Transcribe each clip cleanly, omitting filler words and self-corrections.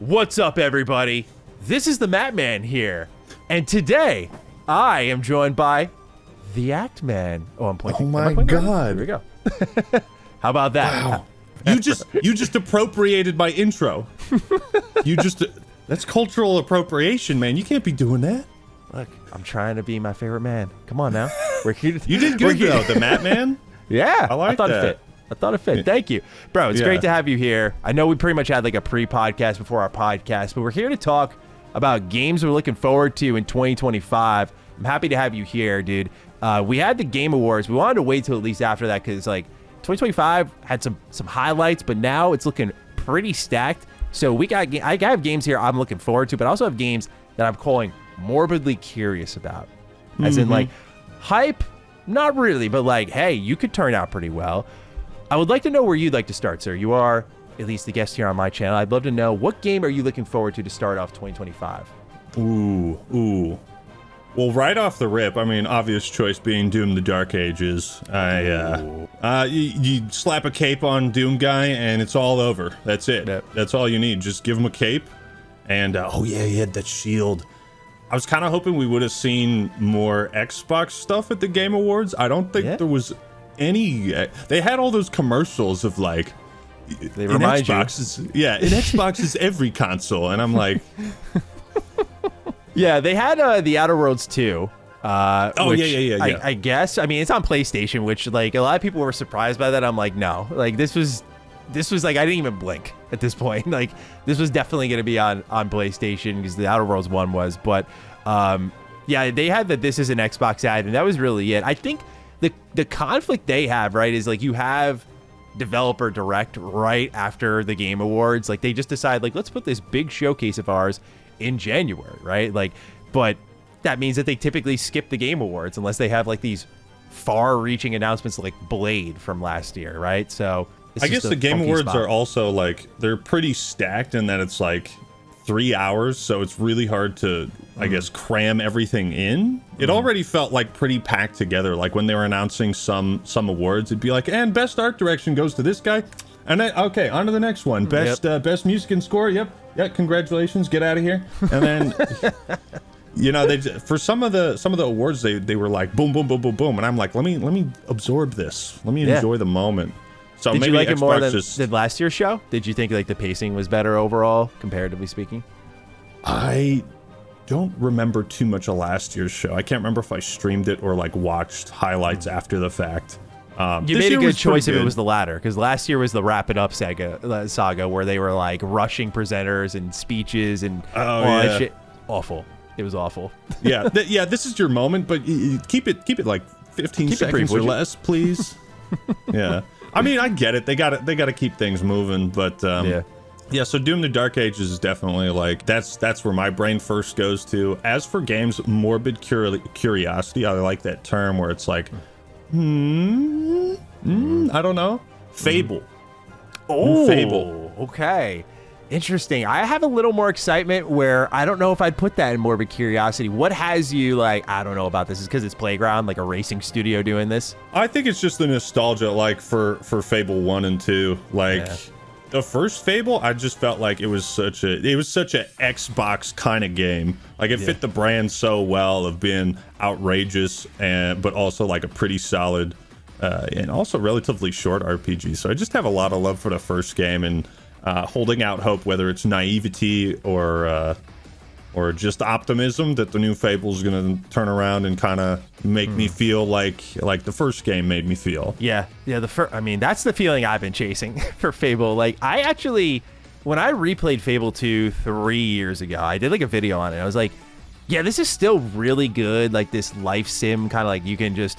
What's up, everybody? This is the Matt Man here, and today I am joined by the Act Man. Oh, I'm pointing. Oh my God! Here we go. How about that? Wow. You just appropriated my intro. That's cultural appropriation, man. You can't be doing that. Look, I'm trying to be my favorite man. Come on now. We're here. You did good though, the Matt Man. Yeah, I thought it fit. I thought it fit. Thank you. Bro, it's great to have you here. I know we pretty much had like a pre-podcast before our podcast, but we're here to talk about games we're looking forward to in 2025. I'm happy to have you here, dude. We had the Game Awards. We wanted to wait till at least after that because like 2025 had some highlights, but now it's looking pretty stacked. So I have games here I'm looking forward to, but I also have games that I'm calling morbidly curious about. As in like hype, not really, but like, hey, you could turn out pretty well. I would like to know where you'd like to start, sir. You are at least the guest here on my channel. I'd love to know, what game are you looking forward to start off 2025? Ooh. Well, right off the rip, I mean, obvious choice being Doom: The Dark Ages. You slap a cape on Doom guy and it's all over. That's it. Yep. That's all you need. Just give him a cape. And oh yeah, he had that shield. I was kind of hoping we would have seen more Xbox stuff at the Game Awards. I don't think there was any. They had all those commercials of like, they remind you. In Xbox is every console, and I'm like, yeah, they had the Outer Worlds 2. Yeah. I guess. I mean, it's on PlayStation, which like a lot of people were surprised by that. I'm like, no, like this was like, I didn't even blink at this point. Like this was definitely going to be on PlayStation because the Outer Worlds 1 was. But yeah, they had that this is an Xbox ad, and that was really it. I think the conflict they have, right, is like you have developer direct right after the Game Awards. Like they just decide like, let's put this big showcase of ours in January, right? Like, but that means that they typically skip the Game Awards unless they have like these far-reaching announcements like Blade from last year, right? So I guess the Game Awards are also like, they're pretty stacked in that it's like 3 hours, so it's really hard to, I guess, cram everything in. It already felt like pretty packed together. Like when they were announcing some awards, it'd be like, and best art direction goes to this guy, and then, okay, on to the next one. Best music and score. Yep, congratulations, get out of here. And then you know, they, for some of the awards, they were like boom, boom, boom, boom, boom, and I'm like, let me absorb this. Let me enjoy the moment. So did maybe you like Xbox it more than last year's show? Did you think like the pacing was better overall, comparatively speaking? I don't remember too much of last year's show. I can't remember if I streamed it or like watched highlights after the fact. You made a good choice if it was the latter, because last year was the Wrap It Up saga where they were like rushing presenters and speeches and all that shit. Awful. It was awful. Yeah, this is your moment, but keep it like 15 seconds or less, please. Yeah. I mean, I get it. They got to keep things moving, but yeah. So Doom: The Dark Ages is definitely like that's where my brain first goes to. As for games, morbid curiosity. I like that term where it's like, I don't know. Fable. Oh, Fable. Okay. Interesting. I have a little more excitement where I don't know if I'd put that in morbid curiosity. What has you like, I don't know about this? Is because it's Playground, like a racing studio doing this? I think it's just the nostalgia, like for Fable 1 and 2. Like the first Fable, I just felt like it was such a Xbox kind of game. Like it fit the brand so well of being outrageous but also like a pretty solid and also relatively short RPG. So I just have a lot of love for the first game and holding out hope, whether it's naivety or just optimism, that the new Fable is going to turn around and kind of make me feel like the first game made me feel. Yeah. I mean, that's the feeling I've been chasing for Fable. Like, I actually, when I replayed Fable 2 3 years ago, I did like a video on it. I was like, yeah, this is still really good. Like this life sim kind of like, you can just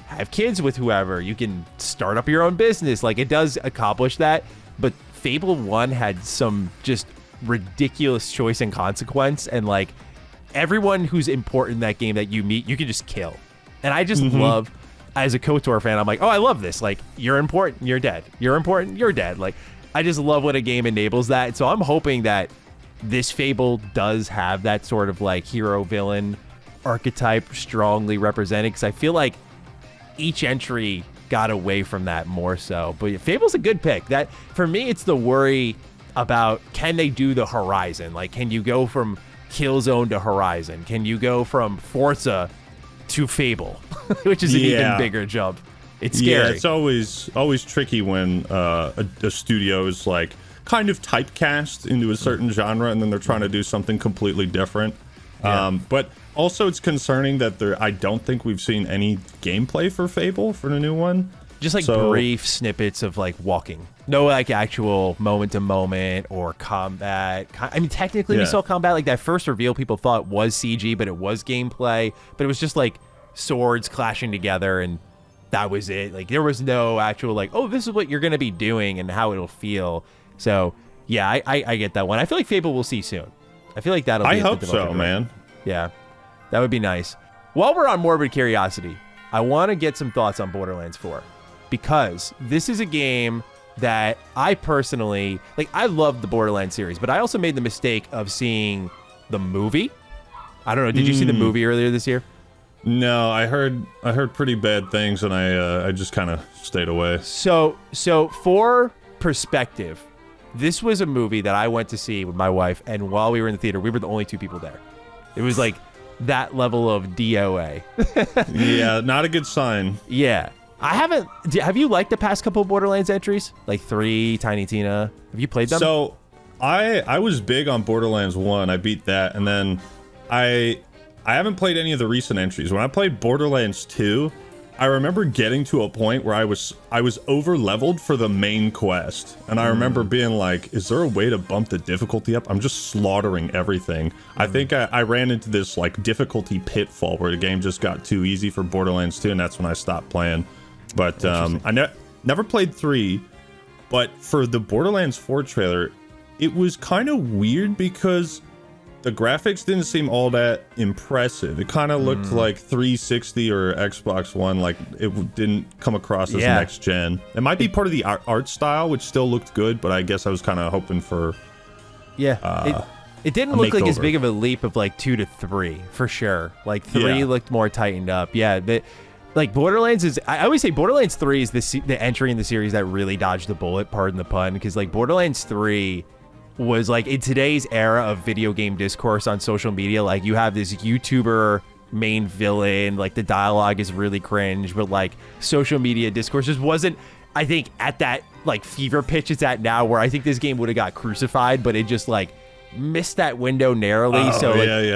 have kids with whoever. You can start up your own business. Like it does accomplish that. But Fable 1 had some just ridiculous choice and consequence, and like everyone who's important in that game that you meet, you can just kill. And I just love, as a KOTOR fan, I'm like, oh, I love this. Like, you're important, you're dead. You're important, you're dead. Like, I just love when a game enables that. So I'm hoping that this Fable does have that sort of like hero villain archetype strongly represented, because I feel like each entry got away from that more so. But Fable's a good pick. That, for me, it's the worry about can they do the Horizon? Like, can you go from Killzone to Horizon? Can you go from Forza to Fable, which is an even bigger jump? It's scary. Yeah, it's always tricky when a studio is like kind of typecast into a certain genre and then they're trying to do something completely different. But also it's concerning that I don't think we've seen any gameplay for Fable for the new one. Just like brief snippets of like walking. No like actual moment to moment or combat. I mean, technically we saw combat. Like that first reveal people thought was CG, but it was gameplay. But it was just like swords clashing together and that was it. Like there was no actual like, oh, this is what you're going to be doing and how it'll feel. So yeah, I get that one. I feel like Fable we'll see soon. I feel like that'll be I hope so, man. Yeah, that would be nice. While we're on morbid curiosity, I want to get some thoughts on Borderlands 4. Because this is a game that I personally, like, I love the Borderlands series, but I also made the mistake of seeing the movie. I don't know, did you see the movie earlier this year? No, I heard pretty bad things, and I just kind of stayed away. So for perspective, this was a movie that I went to see with my wife, and while we were in the theater, we were the only two people there. It was like that level of DOA. Yeah, not a good sign. Yeah. Have you liked the past couple of Borderlands entries? Like 3, Tiny Tina? Have you played them? So, I was big on Borderlands 1. I beat that, and then I haven't played any of the recent entries. When I played Borderlands 2, I remember getting to a point where I was over leveled for the main quest, and I remember being like, "Is there a way to bump the difficulty up? I'm just slaughtering everything." I think I ran into this like difficulty pitfall where the game just got too easy for Borderlands 2, and that's when I stopped playing. But I never played 3, but for the Borderlands 4 trailer, it was kind of weird because the graphics didn't seem all that impressive. It kind of looked like 360 or Xbox One, like it didn't come across as next gen. It might be part of the art style, which still looked good, but I guess I was kind of hoping for it didn't look like as big of a leap of like 2 to 3 for sure. Like 3 looked more tightened up. Yeah, like Borderlands is, I always say Borderlands 3 is the entry in the series that really dodged the bullet, pardon the pun, because like Borderlands 3 was like in today's era of video game discourse on social media, like you have this YouTuber main villain, like the dialogue is really cringe, but like social media discourse just wasn't, I think, at that like fever pitch it's at now, where I think this game would have got crucified, but it just like missed that window narrowly.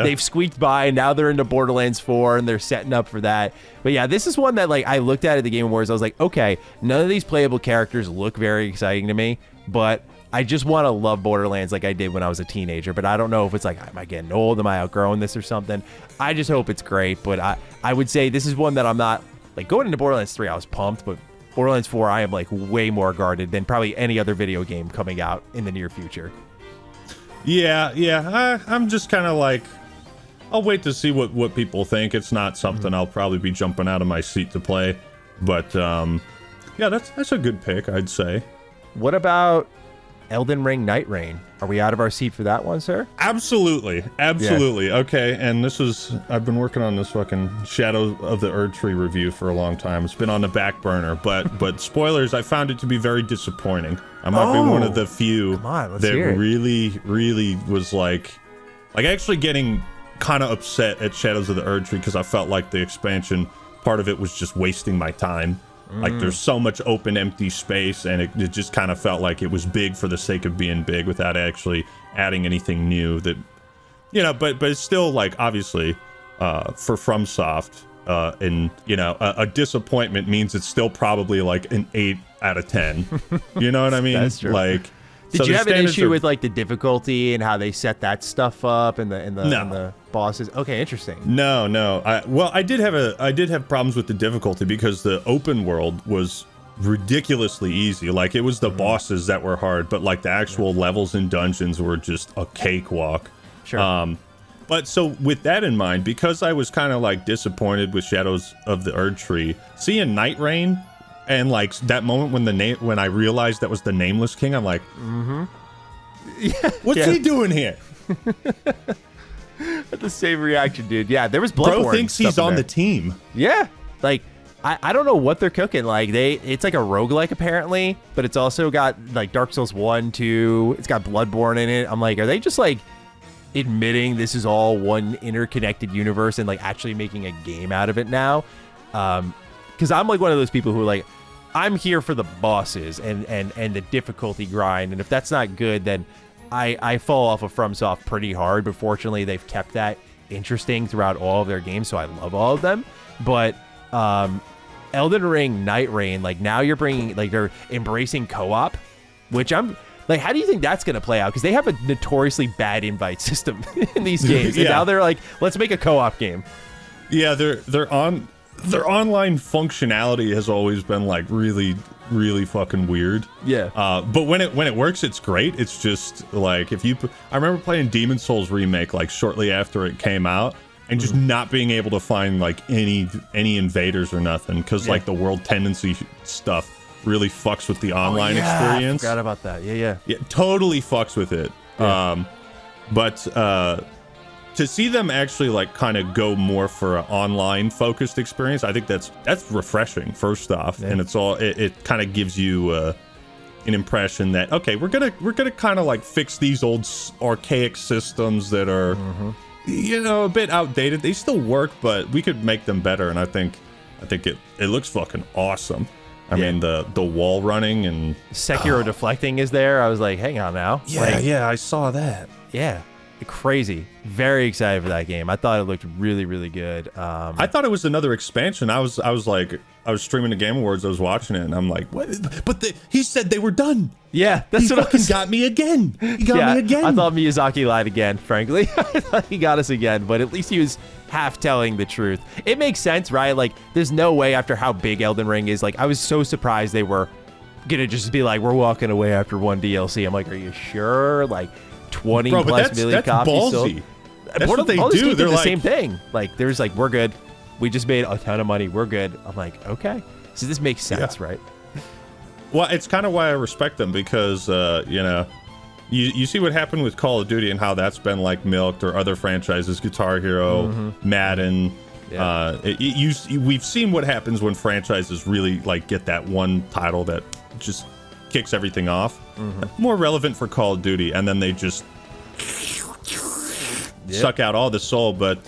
They've squeaked by and now they're into Borderlands 4 and they're setting up for that. But yeah, this is one that like I looked at the Game Awards, I was like, okay, none of these playable characters look very exciting to me, but I just want to love Borderlands like I did when I was a teenager. But I don't know if it's like, am I getting old? Am I outgrowing this or something? I just hope it's great. But I would say this is one that I'm not, like going into Borderlands 3, I was pumped, but Borderlands 4, I am like way more guarded than probably any other video game coming out in the near future. Yeah. I'm just kind of like, I'll wait to see what people think. It's not something I'll probably be jumping out of my seat to play. But yeah, that's a good pick, I'd say. What about Elden Ring Nightreign? Are we out of our seat for that one, sir? Absolutely. Yeah. Okay, and I've been working on this fucking Shadow of the Erdtree review for a long time. It's been on the back burner, but spoilers, I found it to be very disappointing. I might be one of the few that really was like actually getting kind of upset at Shadows of the Erdtree because I felt like the expansion part of it was just wasting my time. Like there's so much open empty space, and it just kind of felt like it was big for the sake of being big without actually adding anything new that, you know, but it's still like obviously for FromSoft and you know a disappointment means it's still probably like an 8 out of 10. You know what I mean? That's true. Like, did you have an issue with like the difficulty and how they set that stuff up and the bosses? Okay, interesting. No. I did have problems with the difficulty because the open world was ridiculously easy. Like it was the bosses that were hard, but like the actual levels and dungeons were just a cakewalk. Sure. But so with that in mind, because I was kind of like disappointed with Shadows of the Erdtree, seeing Nightreign. And like that moment when I realized that was the Nameless King, I'm like, what's he doing here? The same reaction, dude. Yeah, there was Bloodborne. Bro thinks he's on the team. Yeah, like I don't know what they're cooking. Like it's like a roguelike apparently, but it's also got like Dark Souls 1, 2. It's got Bloodborne in it. I'm like, are they just like admitting this is all one interconnected universe and like actually making a game out of it now? Because I'm like one of those people who like, I'm here for the bosses and the difficulty grind, and if that's not good, then I fall off of FromSoft pretty hard. But fortunately, they've kept that interesting throughout all of their games, so I love all of them. But Elden Ring, Nightreign, like now you're bringing, like they're embracing co-op, which I'm like, how do you think that's going to play out? Because they have a notoriously bad invite system in these games, and now they're like, let's make a co-op game. Yeah, their online functionality has always been like really, really fucking weird. Yeah. But when it works, it's great. It's just like I remember playing Demon Souls Remake like shortly after it came out, and just not being able to find like any invaders or nothing, because like the world tendency stuff really fucks with the online experience. I forgot about that. Yeah, totally fucks with it. Yeah. But to see them actually like kind of go more for an online focused experience, I think that's refreshing, first off. And it kind of gives you an impression that, okay, we're gonna kind of like fix these old archaic systems that are a bit outdated. They still work, but we could make them better. And I think it looks fucking awesome. I mean, the wall running and Sekiro deflecting is there. I was like, hang on now. Yeah, I saw that. Yeah, crazy. Very excited for that game. I thought it looked really, really good. I thought it was another expansion. I was streaming the Game Awards. I was watching it, and I'm like, what? But he said they were done. Yeah, that's he what fucking got me again. He got me again. I thought Miyazaki lied again, frankly. I thought he got us again, but at least he was half telling the truth. It makes sense, right? Like, there's no way after how big Elden Ring is. Like, I was so surprised they were gonna just be like, we're walking away after one DLC. I'm like, are you sure? Like, 20 plus million copies ballsy. sold. That's what they do. They're the same thing. Like, there's like, we're good. We just made a ton of money. We're good. I'm like, okay. So this makes sense, right? Well, it's kind of why I respect them, because, you see what happened with Call of Duty and how that's been like milked, or other franchises, Guitar Hero, Madden. Yeah. We've seen what happens when franchises really like get that one title that just kicks everything off. More relevant for Call of Duty, and then they just suck out all the soul. But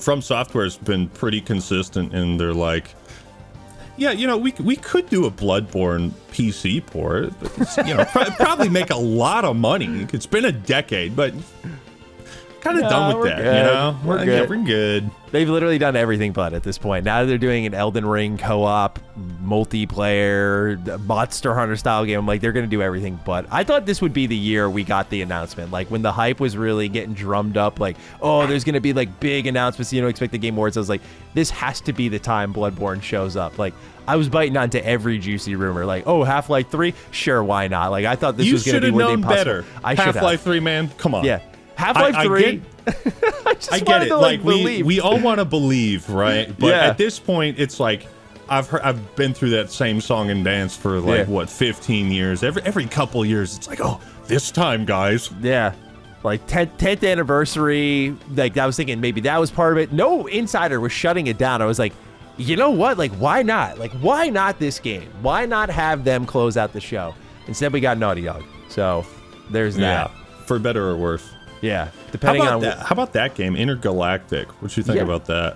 From Software has been pretty consistent in their like, we could do a Bloodborne PC port, but probably make a lot of money. It's been a decade, but kind of done with that. Good. We're good. We're good. They've literally done everything but at this point. Now they're doing an Elden Ring co-op, multiplayer, Monster Hunter style game. Like, they're going to do everything but. I thought this would be the year we got the announcement. Like, when the hype was really getting drummed up, like, oh, there's going to be like big announcements, expect the Game Awards. I was like, this has to be the time Bloodborne shows up. Like, I was biting onto every juicy rumor. Like, oh, Half-Life 3? Sure, why not? Like, I thought this was going to be where they possibly... better. Half-Life 3, man. Come on. Yeah. Half-Life 3... I get it. Like, we all want to believe, right? But at this point, it's like I've been through that same song and dance for like 15 years. Every couple years, it's like, oh, this time, guys. Yeah, like 10th anniversary. Like, I was thinking maybe that was part of it. No insider was shutting it down. I was like, you know what? Like, why not? Like, why not this game? Why not have them close out the show? Instead, we got Naughty Dog. So there's that. For better or worse. Yeah, depending on how about that game, Intergalactic? What you think about that?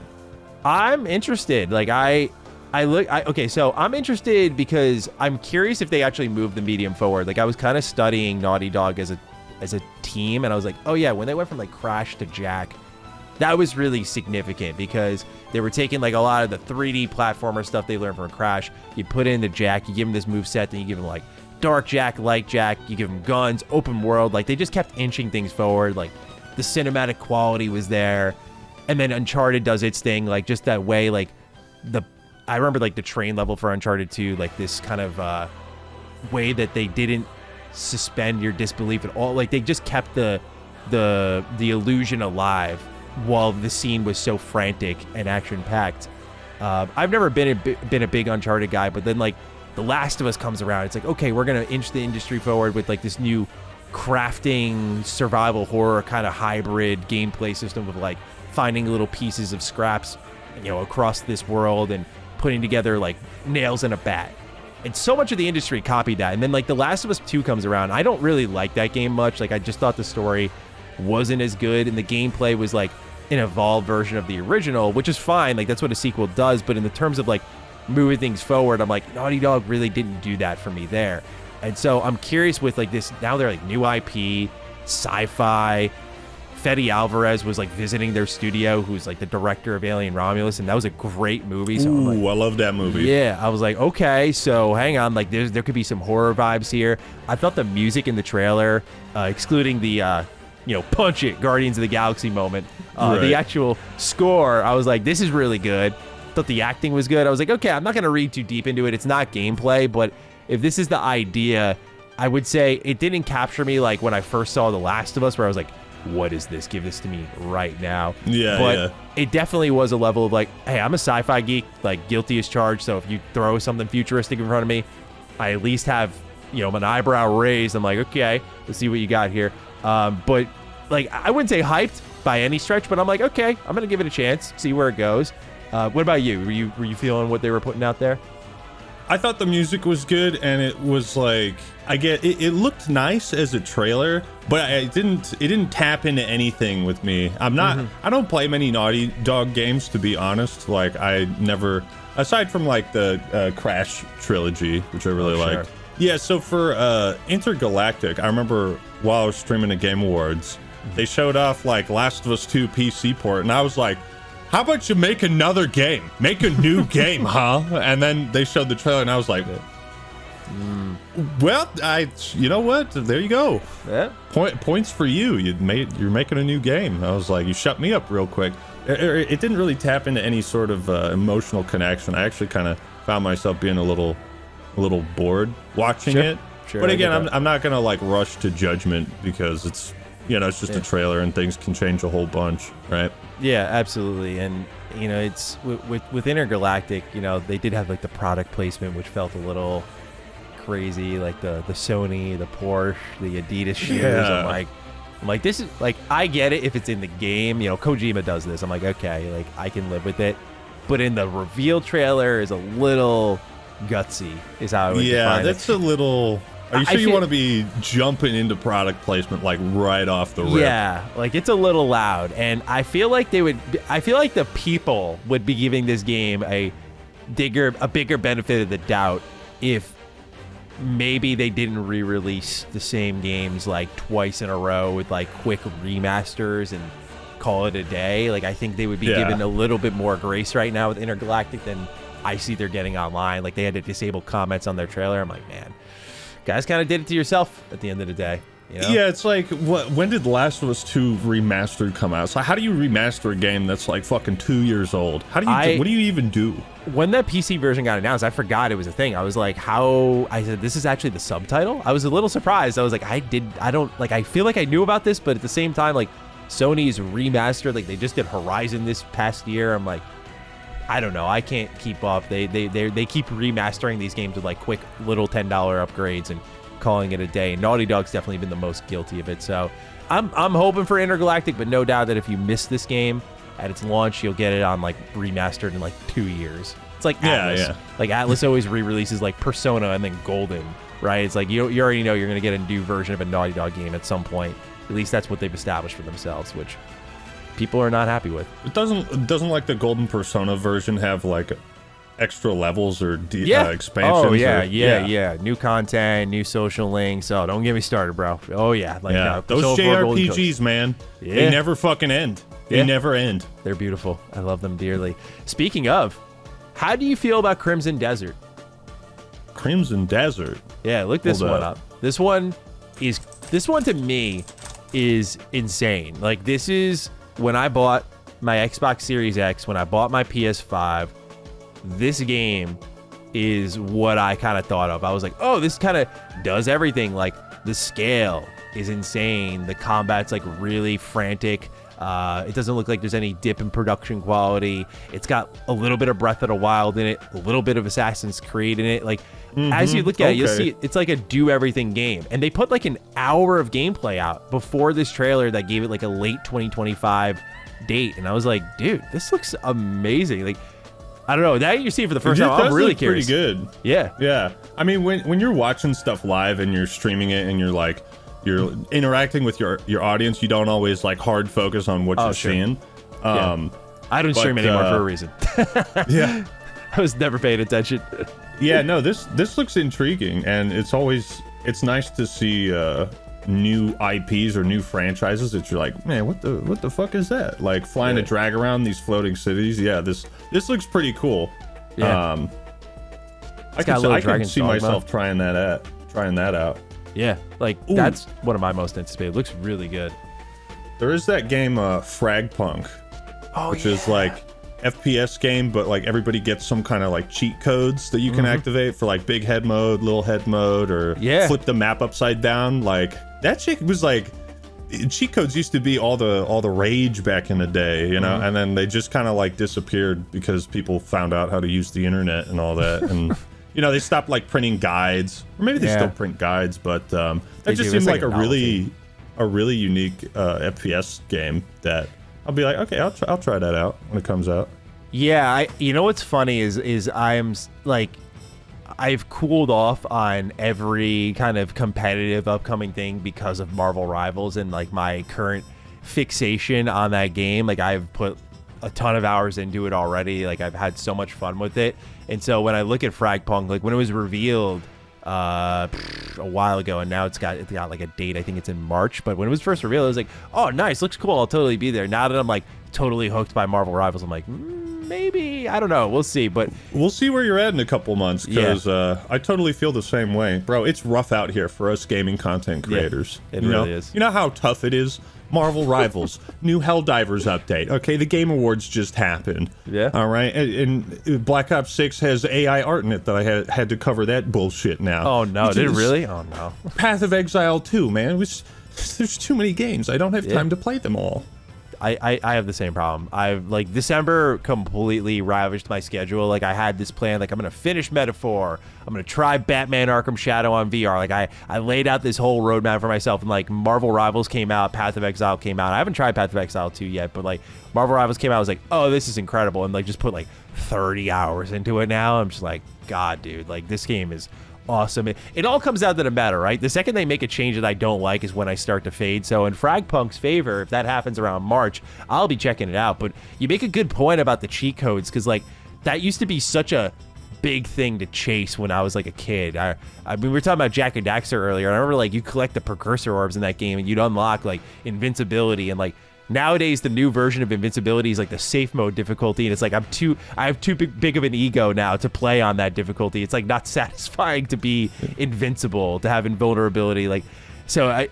I'm interested. Like, okay, so I'm interested because I'm curious if they actually move the medium forward. Like, I was kind of studying Naughty Dog as a team, and I was like, oh yeah, when they went from like Crash to Jack, that was really significant because they were taking like a lot of the 3D platformer stuff they learned from Crash. You put it into Jack, you give him this move set, then you give him like Dark Jack, Light Jack, you give him guns, open world. Like, they just kept inching things forward. Like, the cinematic quality was there. And then Uncharted does its thing, like, just that way. Like, I remember like the train level for Uncharted 2, like this kind of way that they didn't suspend your disbelief at all. Like, they just kept the illusion alive while the scene was so frantic and action packed. I've never been a big Uncharted guy, but then like The Last of Us comes around, it's like, okay, we're gonna inch the industry forward with like this new crafting survival horror kind of hybrid gameplay system of like finding little pieces of scraps, across this world and putting together like nails in a bat. And so much of the industry copied that. And then like The Last of Us 2 comes around. I don't really like that game much. Like I just thought the story wasn't as good and the gameplay was like an evolved version of the original, which is fine. Like that's what a sequel does. But in the terms of like moving things forward, I'm like, Naughty Dog really didn't do that for me there. And so I'm curious with like this, now they're like new IP, sci-fi. Fede Alvarez was like visiting their studio, who's like the director of Alien Romulus, and that was a great movie. So Ooh, I love that movie. Yeah, I was like, okay, so hang on, like there could be some horror vibes here. I thought the music in the trailer, excluding the punch it Guardians of the Galaxy moment, the actual score, I was like, this is really good. Thought the acting was good. I was like, okay, I'm not gonna read too deep into it. It's not gameplay, but if this is the idea, I would say it didn't capture me like when I first saw The Last of Us, where I was like, what is this? Give this to me right now. But it definitely was a level of like, hey, I'm a sci-fi geek, like guilty as charged. So if you throw something futuristic in front of me, I at least have, an eyebrow raised. I'm like, okay, let's see what you got here. But like, I wouldn't say hyped by any stretch, but I'm like, okay, I'm going to give it a chance, see where it goes. What about you? Were you feeling what they were putting out there? I thought the music was good, and it was like, it looked nice as a trailer, but it didn't tap into anything with me. I don't play many Naughty Dog games, to be honest. Like I never, aside from like the Crash trilogy, which I really liked. Yeah, so for Intergalactic, I remember while I was streaming the Game Awards, they showed off like Last of Us 2 PC port, and I was like, how about you make another game? Make a new game, huh? And then they showed the trailer, and I was like, well, you know what? There you go. Yeah. Points for you. You're making a new game. I was like, you shut me up real quick. It didn't really tap into any sort of emotional connection. I actually kind of found myself being a little bored watching it. Sure, but again, I'm not gonna like rush to judgment because it's it's just a trailer and things can change a whole bunch, right? Yeah, absolutely. And it's with Intergalactic, they did have like the product placement, which felt a little crazy, like the Sony, the Porsche, the Adidas shoes. I'm like, this is like, I get it if it's in the game. Kojima does this. I'm like, okay, like I can live with it. But in the reveal trailer is a little gutsy, is how I would define it. That's a little. Are you sure you want to be jumping into product placement like right off the rip? Yeah, like it's a little loud, and I feel like the people would be giving this game a bigger benefit of the doubt if maybe they didn't re-release the same games like twice in a row with like quick remasters and call it a day. Like I think they would be given a little bit more grace right now with Intergalactic than I see they're getting online. Like they had to disable comments on their trailer. I'm like, man, guys kind of did it to yourself at the end of the day. Yeah, it's like, when did Last of Us 2 Remastered come out? So how do you remaster a game that's like fucking 2 years old? What do you even do? When that PC version got announced, I forgot it was a thing. I was like, I said, this is actually the subtitle? I was a little surprised. I was like, I feel like I knew about this, but at the same time, like Sony's remastered, like they just did Horizon this past year. I'm like, I don't know. I can't keep up. They keep remastering these games with like quick little $10 upgrades and calling it a day. Naughty Dog's definitely been the most guilty of it. So I'm hoping for Intergalactic, but no doubt that if you miss this game at its launch, you'll get it on like remastered in like 2 years. It's like Atlas. Yeah. Like Atlas always re-releases like Persona and then Golden, right? It's like you already know you're gonna get a new version of a Naughty Dog game at some point. At least that's what they've established for themselves, which people are not happy with. It doesn't like the Golden Persona version have like extra levels or expansions? Oh yeah. New content, new social links. Oh, don't get me started, bro. Oh yeah, those JRPGs, man. Yeah. They never fucking end. They never end. They're beautiful. I love them dearly. Speaking of, how do you feel about Crimson Desert? Crimson Desert. Yeah, look this one up. This one to me is insane. Like this is when I bought my Xbox Series X, when I bought my PS5, this game is what I kind of thought of. I was like, oh, this kind of does everything. Like the scale is insane. The combat's like really frantic. It doesn't look like there's any dip in production quality. It's got a little bit of Breath of the Wild in it, a little bit of Assassin's Creed in it. Like as you look at it, you'll see it's like a do everything game. And they put like an hour of gameplay out before this trailer that gave it like a late 2025 date. And I was like, dude, this looks amazing. Like I don't know. That you see for the first time, I'm really curious. Pretty good. Yeah. Yeah. I mean, when you're watching stuff live and you're streaming it and you're interacting with your audience, you don't always like hard focus on what you're seeing. I don't stream anymore for a reason. Yeah. I was never paying attention. Yeah, no, this looks intriguing, and it's nice to see new IPs or new franchises that you're like, man, what the fuck is that? Like flying a drag around these floating cities. Yeah, this looks pretty cool. Yeah. I can see myself trying that out. Yeah, like that's one of my most anticipated. It looks really good. There is that game Fragpunk, which is like FPS game, but like everybody gets some kind of like cheat codes that you can activate for like big head mode, little head mode, or flip the map upside down. Like that shit was like, cheat codes used to be all the rage back in the day, you know, and then they just kind of like disappeared because people found out how to use the internet and all that, and you know, they stopped like printing guides, or maybe they still print guides, but that just seems like a really unique FPS game that I'll be like, okay, I'll try that out when it comes out. Yeah, you know what's funny is I'm like, I've cooled off on every kind of competitive upcoming thing because of Marvel Rivals and like my current fixation on that game. Like I've put a ton of hours into it already. Like I've had so much fun with it. And so when I look at Fragpunk, like when it was revealed a while ago, and now it's got like a date, I think it's in March, but when it was first revealed, I was like, oh nice, looks cool, I'll totally be there. Now that I'm like totally hooked by Marvel Rivals, I'm like, maybe, I don't know, we'll see. But we'll see where you're at in a couple months, because I totally feel the same way, bro. It's rough out here for us gaming content creators. It really is. You know how tough it is? Marvel Rivals, new Helldivers update. Okay, the Game Awards just happened. Yeah. All right, and Black Ops 6 has AI art in it that I had to cover that bullshit now. Oh no, did it really? Oh no. Path of Exile 2, man. There's too many games. I don't have time to play them all. I have the same problem. I've like December completely ravaged my schedule. Like I had this plan, like I'm gonna finish Metaphor, I'm gonna try Batman Arkham Shadow on VR. Like I laid out this whole roadmap for myself, and like Marvel Rivals came out, Path of Exile came out. I haven't tried Path of Exile 2 yet, but like Marvel Rivals came out, I was like, oh, this is incredible, and like just put like 30 hours into it now. I'm just like, God, dude, like this game is awesome. It all comes out to the matter, right? The second they make a change that I don't like is when I start to fade. So in Fragpunk's favor, if that happens around March, I'll be checking it out. But you make a good point about the cheat codes, because like that used to be such a big thing to chase when I was like a kid. I mean, we were talking about Jak and Daxter earlier. I remember like you collect the precursor orbs in that game and you'd unlock like invincibility, and like nowadays the new version of invincibility is like the safe mode difficulty, and it's like I have too big of an ego now to play on that difficulty. It's like not satisfying to be invincible, to have invulnerability. Like, so I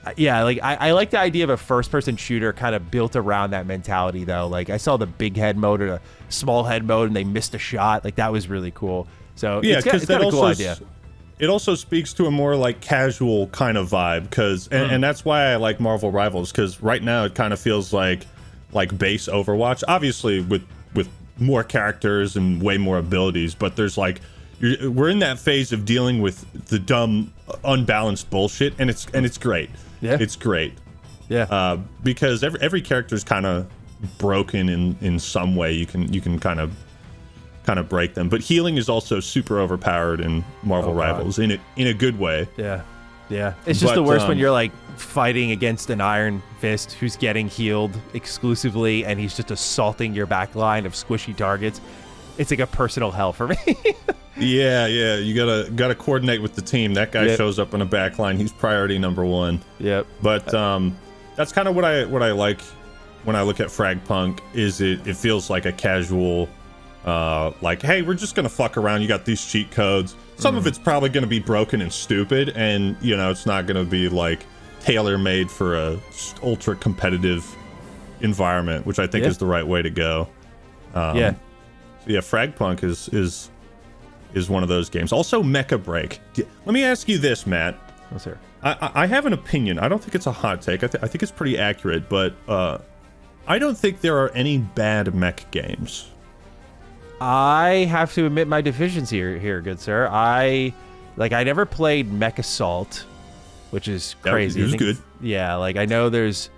like the idea of a first person shooter kind of built around that mentality though. Like I saw the big head mode or the small head mode and they missed a shot. Like that was really cool. So yeah, it's got a cool idea. It also speaks to a more like casual kind of vibe, because and that's why I like Marvel Rivals, because right now it kind of feels like base Overwatch, obviously with more characters and way more abilities, but there's like we're in that phase of dealing with the dumb unbalanced bullshit, and it's great. Yeah, it's great. Yeah, because every character is kind of broken in some way. You can kind of break them, but healing is also super overpowered in Marvel Rivals in a good way. Yeah, it's just the worst when you're like fighting against an Iron Fist who's getting healed exclusively and he's just assaulting your back line of squishy targets. It's like a personal hell for me. yeah, you gotta coordinate with the team. That guy shows up in a back line, he's priority number one. Yep. But that's kind of what I like when I look at Fragpunk. Is it feels like a casual like, hey, we're just gonna fuck around. You got these cheat codes. Some of it's probably gonna be broken and stupid, and you know it's not gonna be like tailor-made for a ultra competitive environment, which I think is the right way to go. Fragpunk is one of those games. Also, Mechabreak. Let me ask you this, Matt. Yes, sir. I have an opinion. I don't think it's a hot take. I think it's pretty accurate, but I don't think there are any bad mech games. I have to admit my deficiency here, good sir. I never played Mech Assault, which is crazy. It was good. Yeah, like I know there's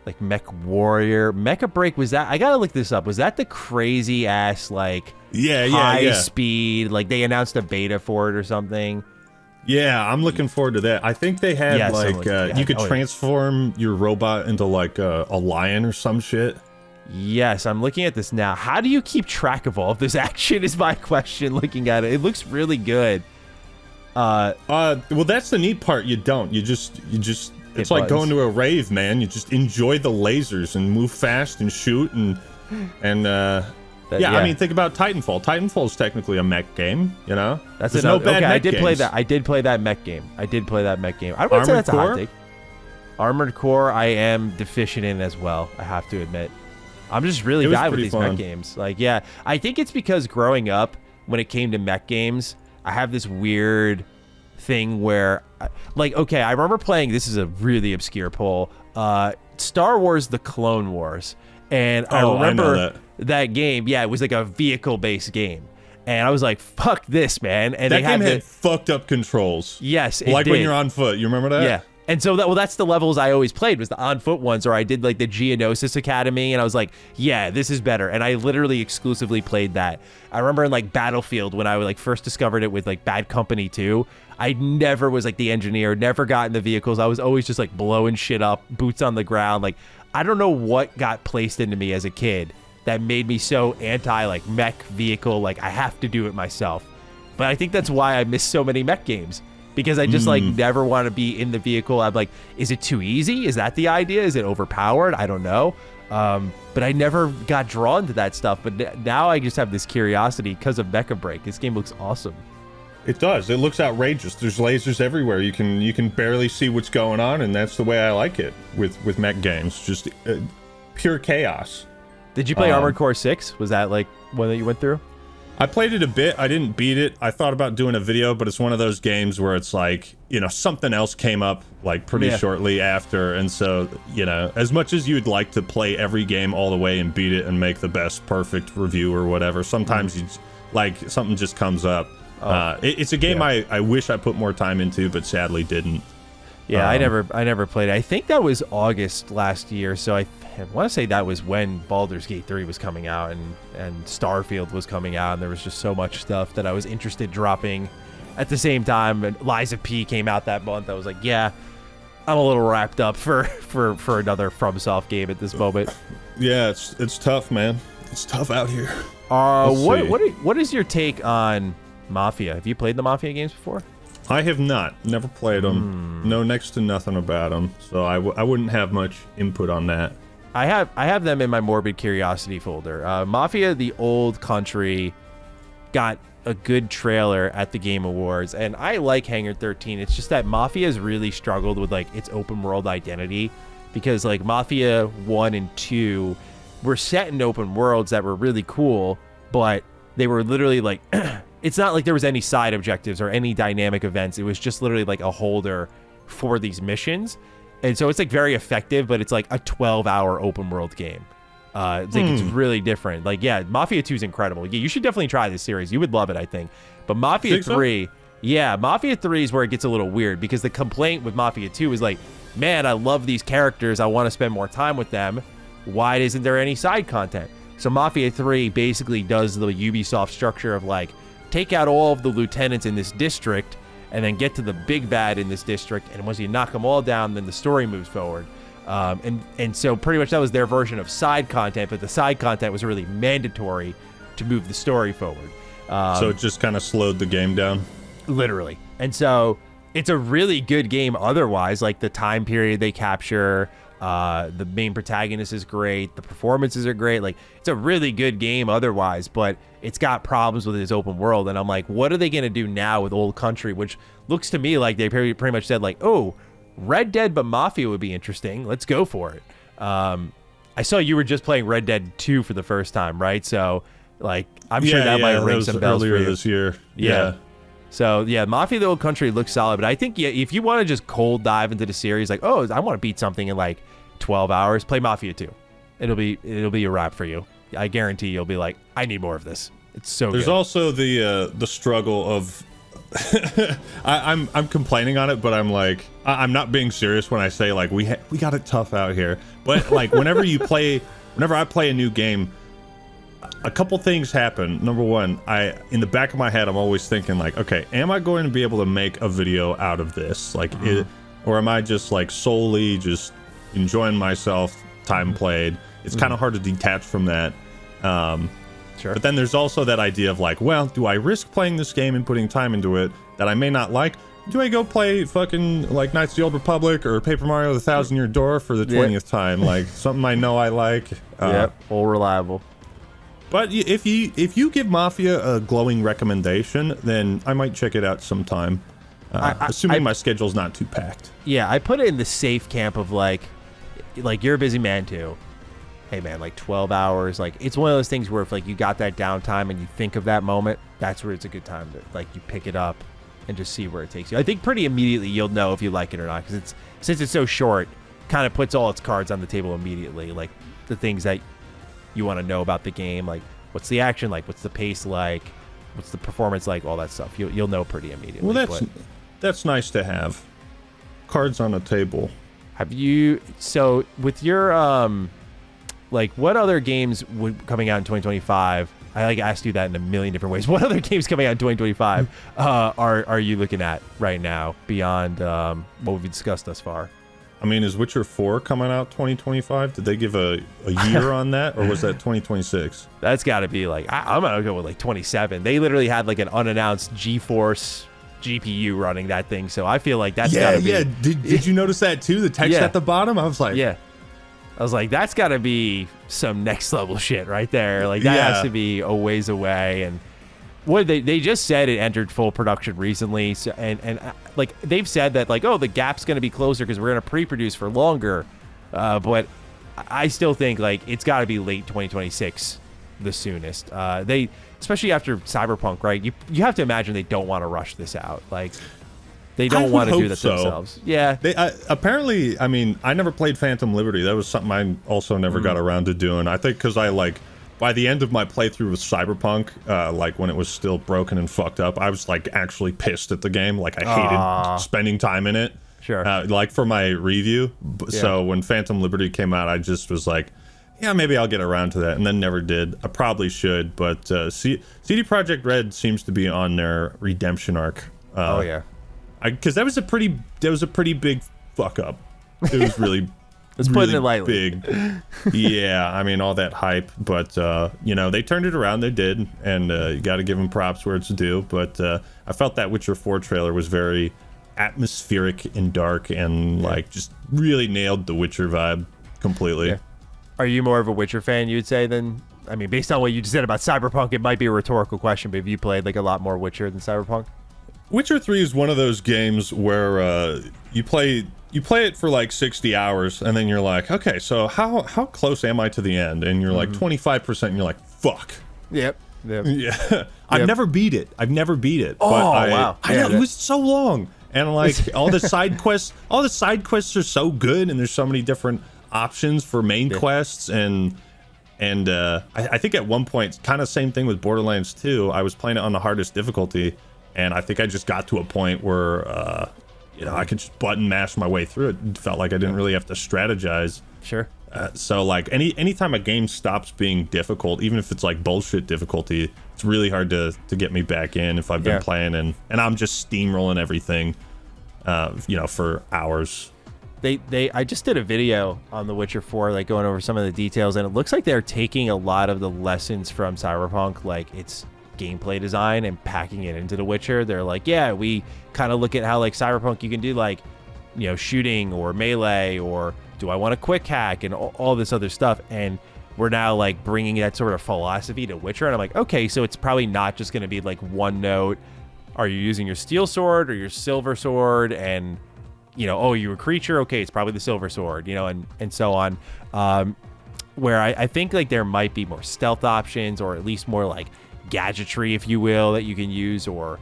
like Mech Warrior, Mechabreak. Was that? I gotta look this up. Was that the crazy ass like high speed? Like they announced a beta for it or something. Yeah, I'm looking forward to that. I think they had you could transform your robot into like a lion or some shit. Yes, I'm looking at this now. How do you keep track of all of this action is my question looking at it. It looks really good. Well, that's the neat part. You don't. You just it's like going to a rave, man. You just enjoy the lasers and move fast and shoot and I mean, think about Titanfall. Titanfall is technically a mech game, you know? There's no bad mech games. I did play that mech game. I wouldn't say that's a hot take. Armored Core, I am deficient in as well, I have to admit. I'm just really bad with these mech games. Like, yeah, I think it's because growing up, when it came to mech games, I have this weird thing where, like, okay, I remember playing, this is a really obscure poll, Star Wars The Clone Wars. And I remember that game, yeah, it was like a vehicle-based game. And I was like, fuck this, man. And that game had fucked up controls. Yes, it like did. When you're on foot. You remember that? Yeah. And so that's the levels I always played, was the on-foot ones, or I did like the Geonosis Academy, and I was like, yeah, this is better. And I literally exclusively played that. I remember in like Battlefield, when I like first discovered it with like Bad Company 2, I never was like the engineer, never got in the vehicles. I was always just like blowing shit up, boots on the ground. Like, I don't know what got placed into me as a kid that made me so anti like mech vehicle, like I have to do it myself. But I think that's why I miss so many mech games. Because I just like never want to be in the vehicle. I'm like, is it too easy? Is that the idea? Is it overpowered? I don't know. But I never got drawn to that stuff. But now I just have this curiosity because of Mechabreak. This game looks awesome. It does. It looks outrageous. There's lasers everywhere. You can barely see what's going on, and that's the way I like it with mech games. Just pure chaos. Did you play Armored Core 6? Was that like one that you went through? I played it a bit. I didn't beat it. I thought about doing a video, but it's one of those games where it's like, you know, something else came up like pretty shortly after. And so, you know, as much as you'd like to play every game all the way and beat it and make the best perfect review or whatever, sometimes you like something just comes up. It's a game I wish I put more time into, but sadly didn't. Yeah, I never played it. I think that was August last year, so I want to say that was when Baldur's Gate 3 was coming out and Starfield was coming out, and there was just so much stuff that I was interested dropping at the same time. And Lies of P came out that month. I was like, yeah, I'm a little wrapped up for another FromSoft game at this moment. Yeah, it's tough, man. It's tough out here. What is your take on Mafia? Have you played the Mafia games before? I have not. Never played them. Know next to nothing about them, so I wouldn't have much input on that. I have them in my morbid curiosity folder. Mafia: The Old Country got a good trailer at the Game Awards, and I like Hangar 13. It's just that Mafia has really struggled with like its open world identity, because like Mafia 1 and 2 were set in open worlds that were really cool, but they were literally like it's not like there was any side objectives or any dynamic events. It was just literally like a holder for these missions. And so it's like very effective, but it's like a 12-hour open world game. It's like it's really different. Like, yeah, Mafia 2 is incredible. Yeah, you should definitely try this series. You would love it, I think. But Mafia 3, Mafia 3 is where it gets a little weird, because the complaint with Mafia 2 is like, man, I love these characters. I want to spend more time with them. Why isn't there any side content? So Mafia 3 basically does the Ubisoft structure of like, take out all of the lieutenants in this district and then get to the big bad in this district, and once you knock them all down, then the story moves forward. And so pretty much that was their version of side content, but the side content was really mandatory to move the story forward. So it just kind of slowed the game down? Literally. And so it's a really good game otherwise, like the time period they capture, the main protagonist is great, the performances are great, like it's a really good game otherwise, but it's got problems with its open world. And I'm like, what are they going to do now with Old Country, which looks to me like they pretty much said like, oh, Red Dead but Mafia would be interesting, let's go for it. I saw you were just playing Red Dead 2 for the first time, right? So like I'm sure that might ring some bells earlier for you this year. So yeah, Mafia: The Old Country looks solid, but I think if you want to just cold dive into the series, like, oh, I want to beat something in like 12 hours, play Mafia 2. It'll be a wrap for you. I guarantee you'll be like, I need more of this. It's so There's good. also the struggle of I'm complaining on it, but I'm like, I'm not being serious when I say like we got it tough out here. But like whenever I play a new game, a couple things happen. Number one, in the back of my head, I'm always thinking like, okay, am I going to be able to make a video out of this? Like, or am I just like solely just enjoying myself, time played? It's kind of hard to detach from that. Sure. But then there's also that idea of like, well, do I risk playing this game and putting time into it that I may not like? Do I go play fucking like Knights of the Old Republic or Paper Mario: The Thousand Year Door for the 20th time? Like something I know I like. Yep, all reliable. But if you give Mafia a glowing recommendation, then I might check it out sometime. Assuming my schedule's not too packed. Yeah, I put it in the safe camp of like you're a busy man too. Hey man, like 12 hours, like it's one of those things where if like you got that downtime and you think of that moment, that's where it's a good time to like you pick it up and just see where it takes you. I think pretty immediately you'll know if you like it or not, because since it's so short, kind of puts all its cards on the table immediately, like the things that you want to know about the game, like what's the action like, what's the pace like, what's the performance like, all that stuff. You'll know pretty immediately. Well, that's nice to have. Cards on a table. Have you, so with your like what other games would coming out in 2025? I like asked you that in a million different ways. What other games coming out in 2025 are you looking at right now beyond what we've discussed thus far? I mean, is Witcher 4 coming out 2025? Did they give a year on that, or was that 2026? That's got to be like, I'm gonna go with like 27. They literally had like an unannounced GeForce GPU running that thing, so I feel like that's gotta be. Yeah. Did you notice that too? The text at the bottom. I was like, I was like, that's got to be some next level shit right there. Like that has to be a ways away. And what they just said it entered full production recently. So, and like they've said that like, oh, the gap's going to be closer because we're going to pre-produce for longer. But I still think like it's got to be late 2026, the soonest. They, especially after Cyberpunk, right? You have to imagine they don't want to rush this out. Like, they don't want to do that themselves. Yeah. They apparently, I mean, I never played Phantom Liberty. That was something I also never got around to doing. I think because I like, by the end of my playthrough with Cyberpunk, like when it was still broken and fucked up, I was like actually pissed at the game. Like I hated spending time in it. Sure. Like for my review. So when Phantom Liberty came out, I just was like, yeah, maybe I'll get around to that, and then never did. I probably should, but CD Projekt Red seems to be on their redemption arc. Oh yeah. Because that was a pretty big fuck up. It was really, let's really put it lightly. Big. Yeah, I mean all that hype, but you know, they turned it around. They did, and you got to give them props where it's due. But I felt that Witcher 4 trailer was very atmospheric and dark, and like just really nailed the Witcher vibe completely. Yeah. Are you more of a Witcher fan, you'd say, than, I mean, based on what you just said about Cyberpunk, it might be a rhetorical question, but have you played like a lot more Witcher than Cyberpunk? Witcher 3 is one of those games where you play it for like 60 hours and then you're like, okay, so how close am I to the end? And you're like 25% and you're like, fuck. Yep. Yeah. I've never beat it. Oh, wow. I know, it was so long. And like all the side quests are so good, and there's so many different options for main quests, and I think at one point, kind of same thing with Borderlands 2, I was playing it on the hardest difficulty, and I think I just got to a point where you know, I could just button mash my way through it. It felt like I didn't really have to strategize. Sure. So like anytime a game stops being difficult, even if it's like bullshit difficulty, it's really hard to get me back in if I've been playing and I'm just steamrolling everything, you know, for hours. I just did a video on The Witcher 4, like going over some of the details, and it looks like they're taking a lot of the lessons from Cyberpunk, like its gameplay design, and packing it into The Witcher. They're like, yeah, we kind of look at how like Cyberpunk you can do like, you know, shooting or melee, or do I want a quick hack, and all this other stuff, and we're now like bringing that sort of philosophy to Witcher, and I'm like, okay, so it's probably not just going to be like one note. Are you using your steel sword or your silver sword? And you know, oh, you're a creature, okay, it's probably the silver sword, you know, and so on. Where I think like there might be more stealth options, or at least more like gadgetry, if you will, that you can use, or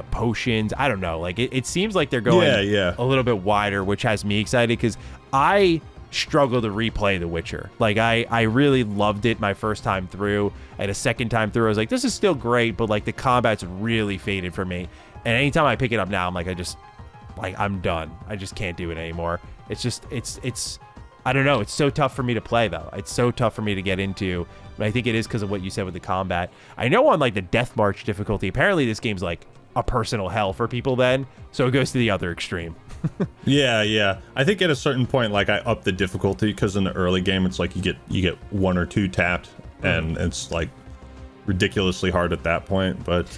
potions. I don't know. Like it seems like they're going a little bit wider, which has me excited, because I struggle to replay The Witcher. Like I really loved it my first time through, and a second time through I was like, this is still great, but like the combat's really faded for me. And anytime I pick it up now, I'm like, I'm done. I just can't do it anymore. It's I don't know. It's so tough for me to play, though. It's so tough for me to get into. But I think it is because of what you said with the combat. I know on like the Death March difficulty, apparently this game's like a personal hell for people then. So it goes to the other extreme. Yeah. I think at a certain point, like I upped the difficulty because in the early game, it's like you get 1 or 2 tapped, and it's like ridiculously hard at that point. But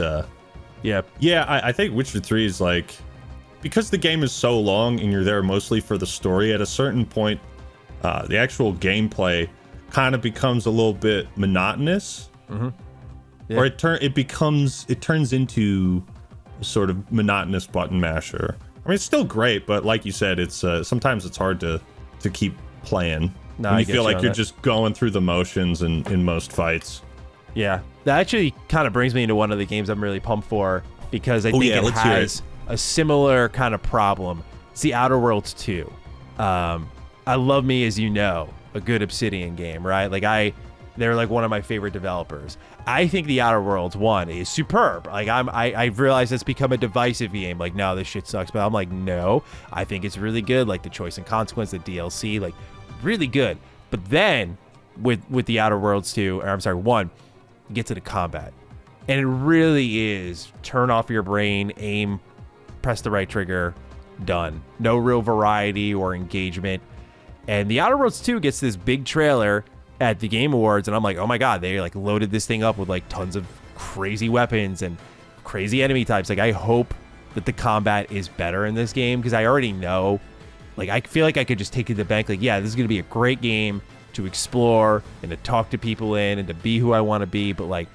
yeah, I think Witcher 3 is like, because the game is so long and you're there mostly for the story, at a certain point, the actual gameplay kind of becomes a little bit monotonous, or it turns into a sort of monotonous button masher. I mean, it's still great, but like you said, it's sometimes it's hard to keep playing. No, when I you get feel you like on you're that. just going through the motions in most fights. Yeah, that actually kind of brings me into one of the games I'm really pumped for, because I think it let's hear has a similar kind of problem. It's the Outer Worlds 2. I love me, as you know, a good Obsidian game, right? Like they're like one of my favorite developers. I think the Outer Worlds 1 is superb. Like I've realized it's become a divisive game. Like, no, this shit sucks. But I'm like, no, I think it's really good. Like the choice and consequence, the DLC, like really good. But then with the Outer Worlds 2, or I'm sorry, 1, you get to the combat. And it really is turn off your brain, aim, press the right trigger, done. No real variety or engagement. And the Outer Worlds 2 gets this big trailer at the Game Awards, and I'm like, oh my god, they like loaded this thing up with like tons of crazy weapons and crazy enemy types. Like, I hope that the combat is better in this game, because I already know, like, I feel like I could just take it to the bank. Like, yeah, this is gonna be a great game to explore and to talk to people in and to be who I want to be. But like,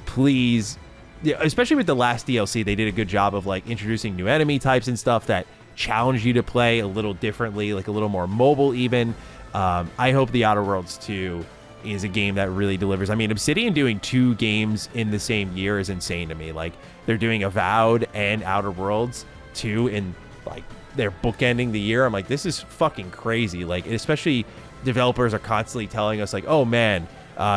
please, yeah, especially with the last DLC, they did a good job of like introducing new enemy types and stuff that challenge you to play a little differently, like a little more mobile even. I hope the Outer Worlds 2 is a game that really delivers. I mean, Obsidian doing 2 games in the same year is insane to me. Like, they're doing Avowed and Outer Worlds 2 in like they're bookending the year. I'm like, this is fucking crazy. Like, especially developers are constantly telling us like, oh man,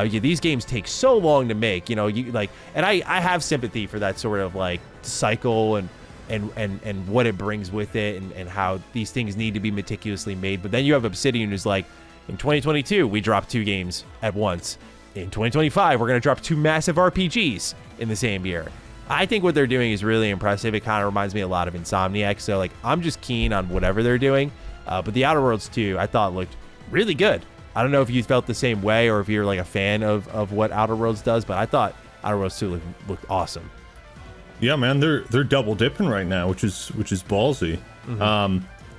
these games take so long to make, you know, you like, and I have sympathy for that sort of like cycle and what it brings with it, and how these things need to be meticulously made. But then you have Obsidian who's like, in 2022 we dropped 2 games at once. In 2025 we're going to drop 2 massive RPGs in the same year. I think what they're doing is really impressive. It kind of reminds me a lot of Insomniac, so like, I'm just keen on whatever they're doing. But the Outer Worlds 2 I thought looked really good. I don't know if you felt the same way, or if you're like a fan of what Outer Worlds does, but I thought Outer Worlds 2 looked awesome. Yeah, man, they're double dipping right now, which is ballsy.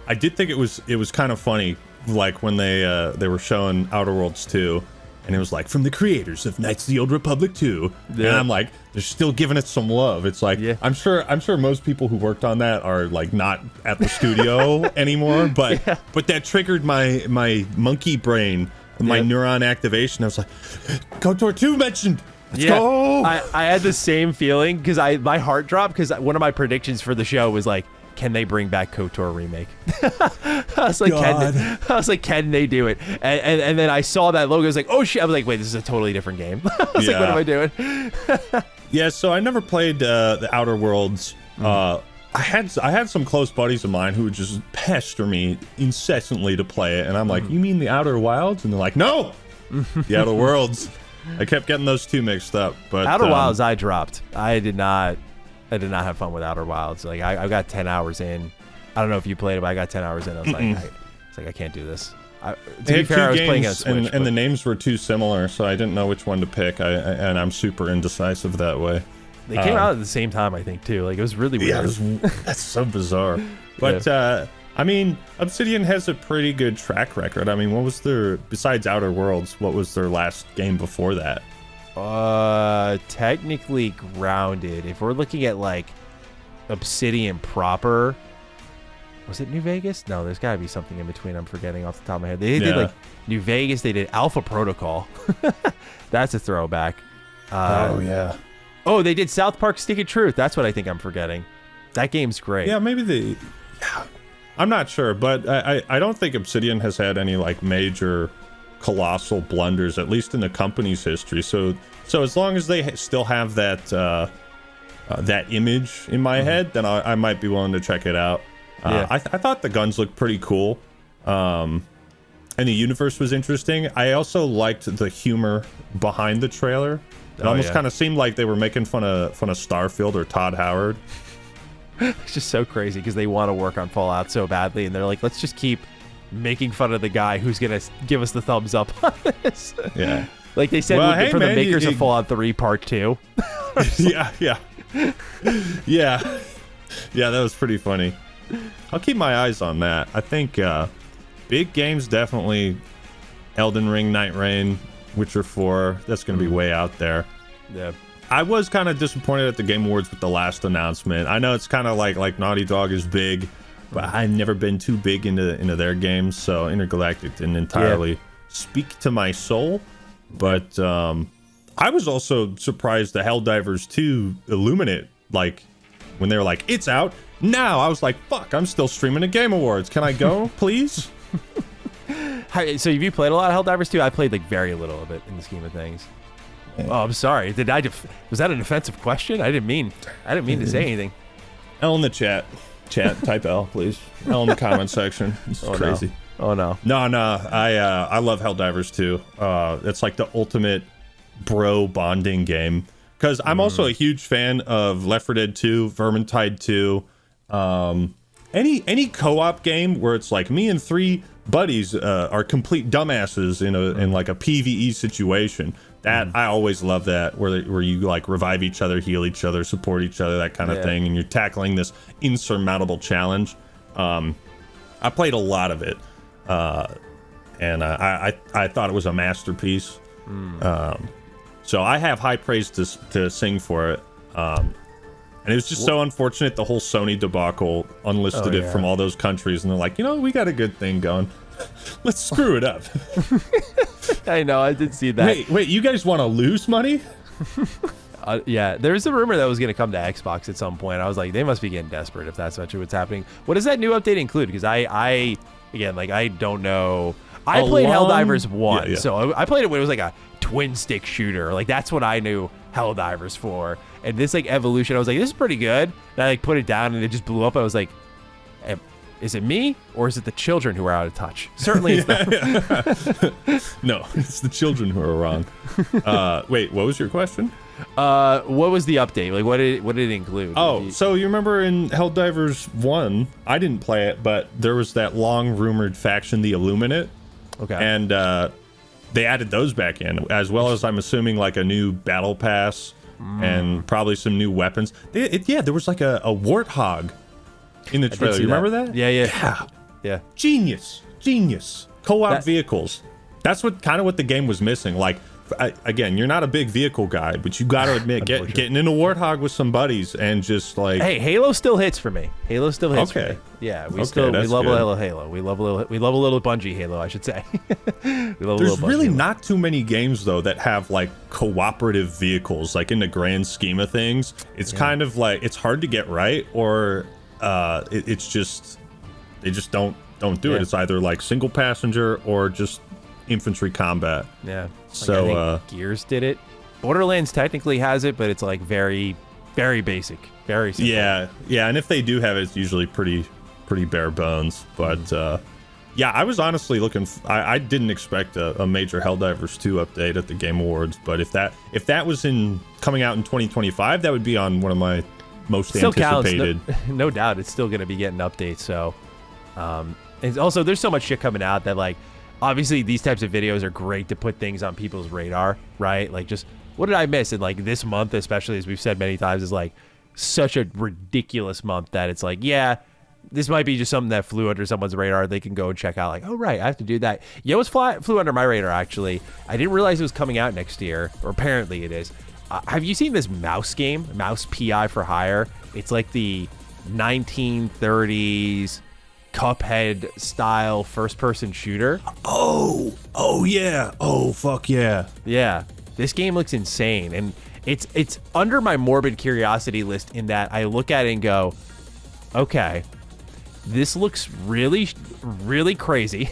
I did think it was kind of funny, like when they were showing Outer Worlds 2, and it was like, from the creators of Knights of the Old Republic 2, and I'm like, they're still giving it some love. It's like, I'm sure most people who worked on that are like not at the studio anymore, but that triggered my monkey brain, my neuron activation. I was like, KOTOR 2 mentioned. Let's go. I had the same feeling, because my heart dropped, because one of my predictions for the show was like, can they bring back KOTOR remake? I was like, can they do it? And then I saw that logo. I was like, oh shit! I was like, wait, this is a totally different game. I was like, what am I doing? Yeah, so I never played the Outer Worlds. I had some close buddies of mine who would just pester me incessantly to play it, and I'm like, you mean the Outer Wilds? And they're like, no, the Outer Worlds. I kept getting those 2 mixed up. But Outer Wilds I dropped. I did not have fun with Outer Wilds. Like, I got 10 hours in. I don't know if you played it, but I got 10 hours in. I was like, I can't do this. To be fair, I was playing on Switch, and the names were too similar, so I didn't know which one to pick. And I'm super indecisive that way. They came out at the same time, I think, too. Like, it was really weird. That's so bizarre. But I mean, Obsidian has a pretty good track record. I mean, what was their, besides Outer Worlds, what was their last game before that? Technically Grounded. If we're looking at like Obsidian proper, was it New Vegas? No, there's gotta be something in between. I'm forgetting off the top of my head. They did like New Vegas. They did Alpha Protocol. That's a throwback. Oh, they did South Park Stick of Truth. That's what I think I'm forgetting. That game's great. Yeah, maybe I'm not sure, but I don't think Obsidian has had any like major colossal blunders, at least in the company's history. So as long as they still have that that image in my head, then I might be willing to check it out. I thought the guns looked pretty cool, and the universe was interesting. I also liked the humor behind the trailer. It almost kind of seemed like they were making fun of Starfield or Todd Howard. It's just so crazy because they want to work on Fallout so badly, and they're like, let's just keep making fun of the guy who's gonna give us the thumbs up on this. Yeah, like they said for the makers of Fallout 3 Part 2. yeah. That was pretty funny. I'll keep my eyes on that. I think big games definitely Elden Ring, Nightreign, Witcher 4. That's going to be way out there. Yeah. I was kind of disappointed at the Game Awards with the last announcement. I know it's kind of like Naughty Dog is big, but I've never been too big into their games, so Intergalactic didn't entirely speak to my soul. But I was also surprised the Helldivers 2 Illuminate, like, when they were like, it's out now. I was like, fuck, I'm still streaming the Game Awards. Can I go, please? So have you played a lot of Helldivers 2? I played like very little of it in the scheme of things. Yeah. Oh, I'm sorry. Was that an offensive question? I didn't mean to say anything. L in the chat, type L, please. L in the comment section. It's crazy. No. Oh no. No. I love Helldivers 2. It's like the ultimate bro bonding game. Because I'm also a huge fan of Left 4 Dead 2, Vermintide 2. Any co-op game where it's like me and 3 buddies are complete dumbasses in like a PvE situation. That I always love that, where you like revive each other, heal each other, support each other, that kind of thing, and you're tackling this insurmountable challenge. I played a lot of it, and I thought it was a masterpiece. So I have high praise to sing for it. And it was just so unfortunate, the whole Sony debacle unlisted it from all those countries, and they're like, we got a good thing going. Let's screw it up. I know, I did see that. Wait, you guys want to lose money? Yeah, there's a rumor that was going to come to Xbox at some point. I was like, they must be getting desperate if that's actually what's happening. What does that new update include? Because I don't know. I played Helldivers 1, so I played it when it was like a twin stick shooter. Like, that's what I knew Helldivers for. And this like evolution, I was like, this is pretty good. And I like put it down and it just blew up. I was like, is it me or is it the children who are out of touch? Certainly it's not. No, it's the children who are wrong. Wait, what was your question? What was the update? Like, what did it include? Oh, so you remember in Helldivers 1, I didn't play it, but there was that long rumored faction, the Illuminate. Okay. And they added those back in, as well as I'm assuming like a new battle pass and probably some new weapons. There was like a warthog in the trailer. You remember that? Yeah. Genius. Co-op vehicles. That's what the game was missing. Like, again, you're not a big vehicle guy, but you got to admit, getting in a warthog with some buddies and just like, hey, Halo still hits for me. For me. Yeah, we love a little Halo. We love a little Bungie Halo, I should say. There's really not too many games though that have like cooperative vehicles. Like in the grand scheme of things, it's kind of like it's hard to get right, or it's just they just don't do it. It's either like single passenger or just infantry combat. Yeah. So I think Gears did it. Borderlands technically has it, but it's like very, very basic, very simple. Yeah. And if they do have it, it's usually pretty bare bones. But I was honestly looking. I didn't expect a major Helldivers 2 update at the Game Awards, but if that was coming out in 2025, that would be on one of my most anticipated. No doubt, it's still going to be getting updates. So, and also there's so much shit coming out that like. Obviously, these types of videos are great to put things on people's radar, right? Like, just what did I miss? And like this month, especially as we've said many times, is like such a ridiculous month that it's like, yeah, this might be just something that flew under someone's radar. They can go and check out, like, oh right, I have to do that. Yeah, it flew under my radar actually. I didn't realize it was coming out next year, or apparently it is. Have you seen this mouse game, Mouse PI for Hire? It's like the 1930s. Cuphead style first-person shooter. Oh yeah. Oh fuck yeah. Yeah, this game looks insane, and it's under my morbid curiosity list in that I look at it and go, okay, this looks really, really crazy.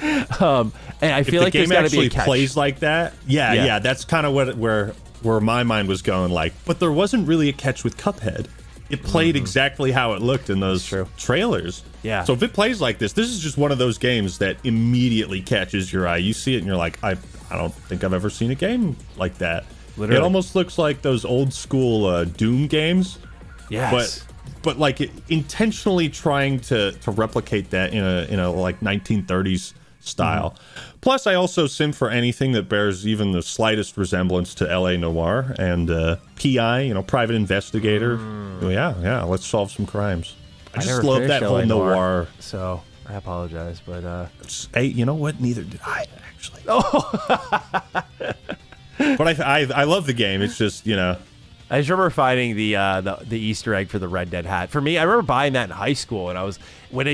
And I feel like there's got to be a catch. Plays like that. Yeah. That's kind of where where my mind was going, like, but there wasn't really a catch with Cuphead. It played exactly how it looked in those trailers. Yeah. So if it plays like this is just one of those games that immediately catches your eye. You see it and you're like, I don't think I've ever seen a game like that. Literally. It almost looks like those old school Doom games. Yes. But like intentionally trying to replicate that in a like 1930s style. Plus, I also sim for anything that bears even the slightest resemblance to LA Noire and PI, private investigator. Yeah, let's solve some crimes. I just love that whole noir. So I apologize, but hey, you know what? Neither did I actually. Oh. But I love the game. It's just I just remember finding the Easter egg for the Red Dead hat. For me, I remember buying that in high school, and I was when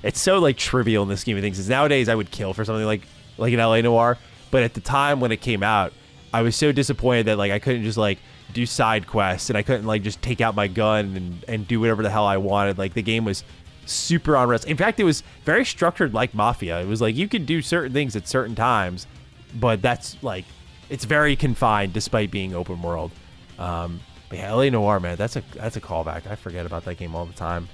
it's so like trivial in the scheme of things. Because nowadays I would kill for something like an LA Noire, but at the time when it came out, I was so disappointed that like I couldn't just like do side quests and I couldn't like just take out my gun and do whatever the hell I wanted. Like the game was super unrest. In fact, it was very structured like Mafia. It was like you could do certain things at certain times, but that's like it's very confined despite being open world. But yeah, LA Noire, man, that's a callback. I forget about that game all the time.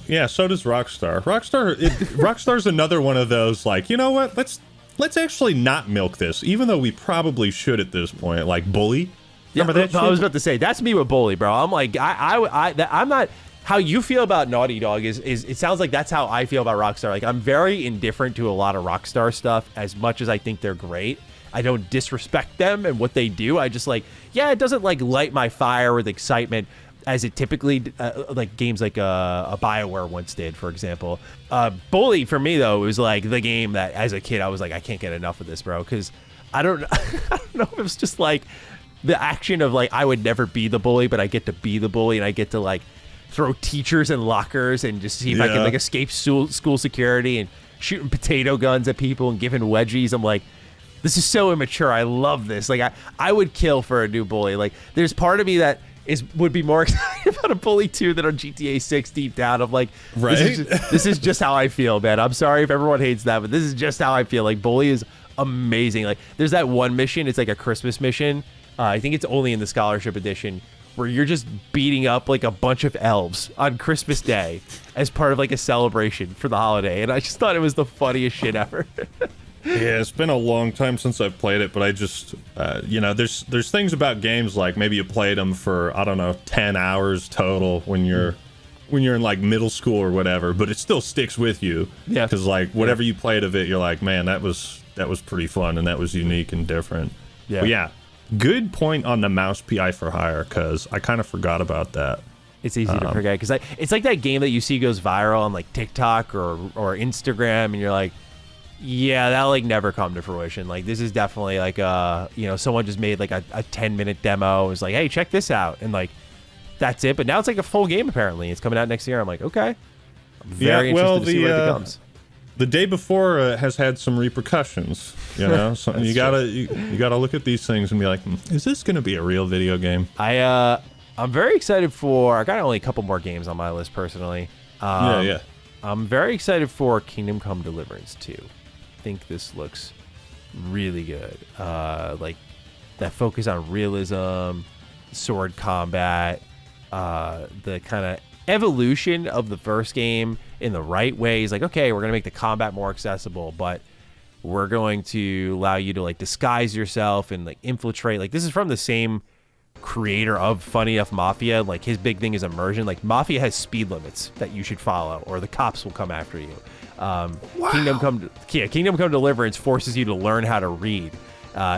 Yeah, so does Rockstar. Rockstar's another one of those, like, you know what? Let's actually not milk this, even though we probably should at this point. Like Bully. Remember that? I was about to say that's me with Bully, bro. I'm like, I'm not. How you feel about Naughty Dog is it sounds like that's how I feel about Rockstar. Like I'm very indifferent to a lot of Rockstar stuff, as much as I think they're great. I don't disrespect them and what they do. I just like, yeah, it doesn't like light my fire with excitement as it typically like games like a BioWare once did, for example. Bully for me though was like the game that as a kid I was like, I can't get enough of this, bro, because I don't know if it was just like the action of like I would never be the bully, but I get to be the bully and I get to like throw teachers in lockers and just see if I can like escape school security and shooting potato guns at people and giving wedgies. I'm like, this is so immature. I love this. Like I would kill for a new Bully. Like there's part of me that would be more excited about a Bully 2 than on GTA 6 deep down. I'm like, right? This is just how I feel, man. I'm sorry if everyone hates that, but this is just how I feel. Like Bully is amazing. Like there's that one mission. It's like a Christmas mission. I think it's only in the Scholarship Edition where you're just beating up like a bunch of elves on Christmas Day as part of like a celebration for the holiday. And I just thought it was the funniest shit ever. Yeah, it's been a long time since I've played it, but I just, there's things about games like maybe you played them for, I don't know, 10 hours total when you're in like middle school or whatever, but it still sticks with you. Yeah. Because like whatever you played of it, you're like, man, that was pretty fun and that was unique and different. Yeah. But yeah, good point on the mouse PI for hire, because I kind of forgot about that. It's easy to forget because it's like that game that you see goes viral on like TikTok or Instagram, and you're like, yeah, that'll like never come to fruition. Like this is definitely like someone just made like a 10-minute demo. It was like, hey, check this out, and like that's it. But now it's like a full game. Apparently, it's coming out next year. I'm like, okay, I'm very interested to see what it becomes. The day before has had some repercussions, So you gotta look at these things and be like, is this gonna be a real video game? I'm very excited for. I got only a couple more games on my list personally. Yeah. I'm very excited for Kingdom Come Deliverance 2. I think this looks really good. Like that focus on realism, sword combat, the kind of evolution of the first game in the right ways. Like, okay, we're gonna make the combat more accessible, but we're going to allow you to like disguise yourself and like infiltrate. Like this is from the same creator of funny enough Mafia. Like his big thing is immersion. Like Mafia has speed limits that you should follow or the cops will come after you. Wow. Kingdom Come Deliverance forces you to learn how to read.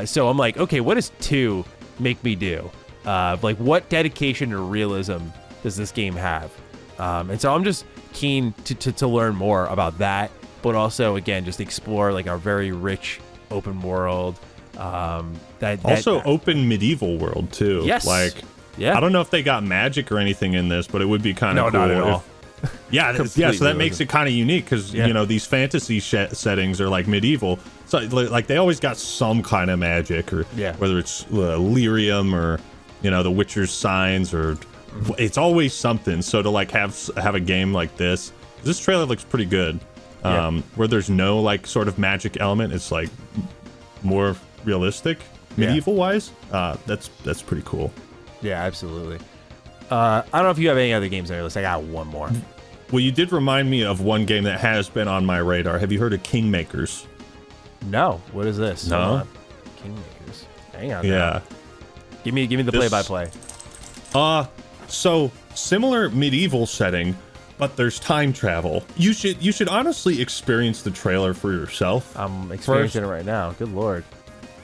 So I'm like, okay, what does 2 make me do? Like what dedication to realism does this game have? And so I'm just keen to learn more about that, but also again just explore like our very rich open world. Open medieval world too. Yes. Like, yeah. I don't know if they got magic or anything in this, but it would be kind of cool. Not at all. Yeah. So that makes it kind of unique because these fantasy settings are like medieval. So like they always got some kind of magic, or whether it's lyrium or the Witcher's signs, or it's always something. So to like have a game like this trailer looks pretty good. Where there's no like sort of magic element, it's like more realistic. medieval wise, that's pretty cool. Yeah, absolutely. I don't know if you have any other games on your list. I got one more. Well, you did remind me of one game that has been on my radar. Have you heard of Kingmakers? No. What is this? No. Kingmakers. Hang on. Yeah. Now. Give me the play-by-play. So similar medieval setting, but there's time travel. You should honestly experience the trailer for yourself. I'm experiencing it right now. Good lord.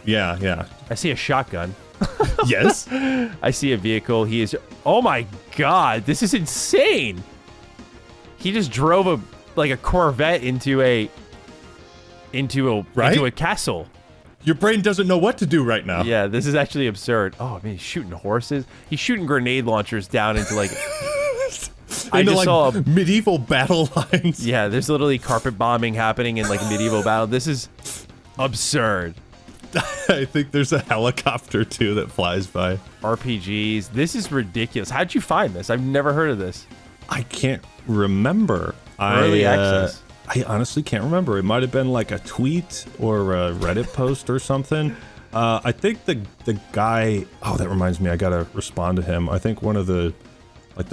Yeah. I see a shotgun. Yes. I see a vehicle. He is. Oh my god! This is insane. He just drove a Corvette into a castle. Your brain doesn't know what to do right now. Yeah, this is actually absurd. Oh man, he's shooting horses. He's shooting grenade launchers down into like. I just saw medieval battle lines. Yeah, there's literally carpet bombing happening in like a medieval battle. This is absurd. I think there's a helicopter too that flies by. RPGs. This is ridiculous. How'd you find this? I've never heard of this. I can't remember. Early access. I honestly can't remember. It might have been like a tweet or a Reddit post or something. I think the guy. Oh, that reminds me. I gotta respond to him. I think one of the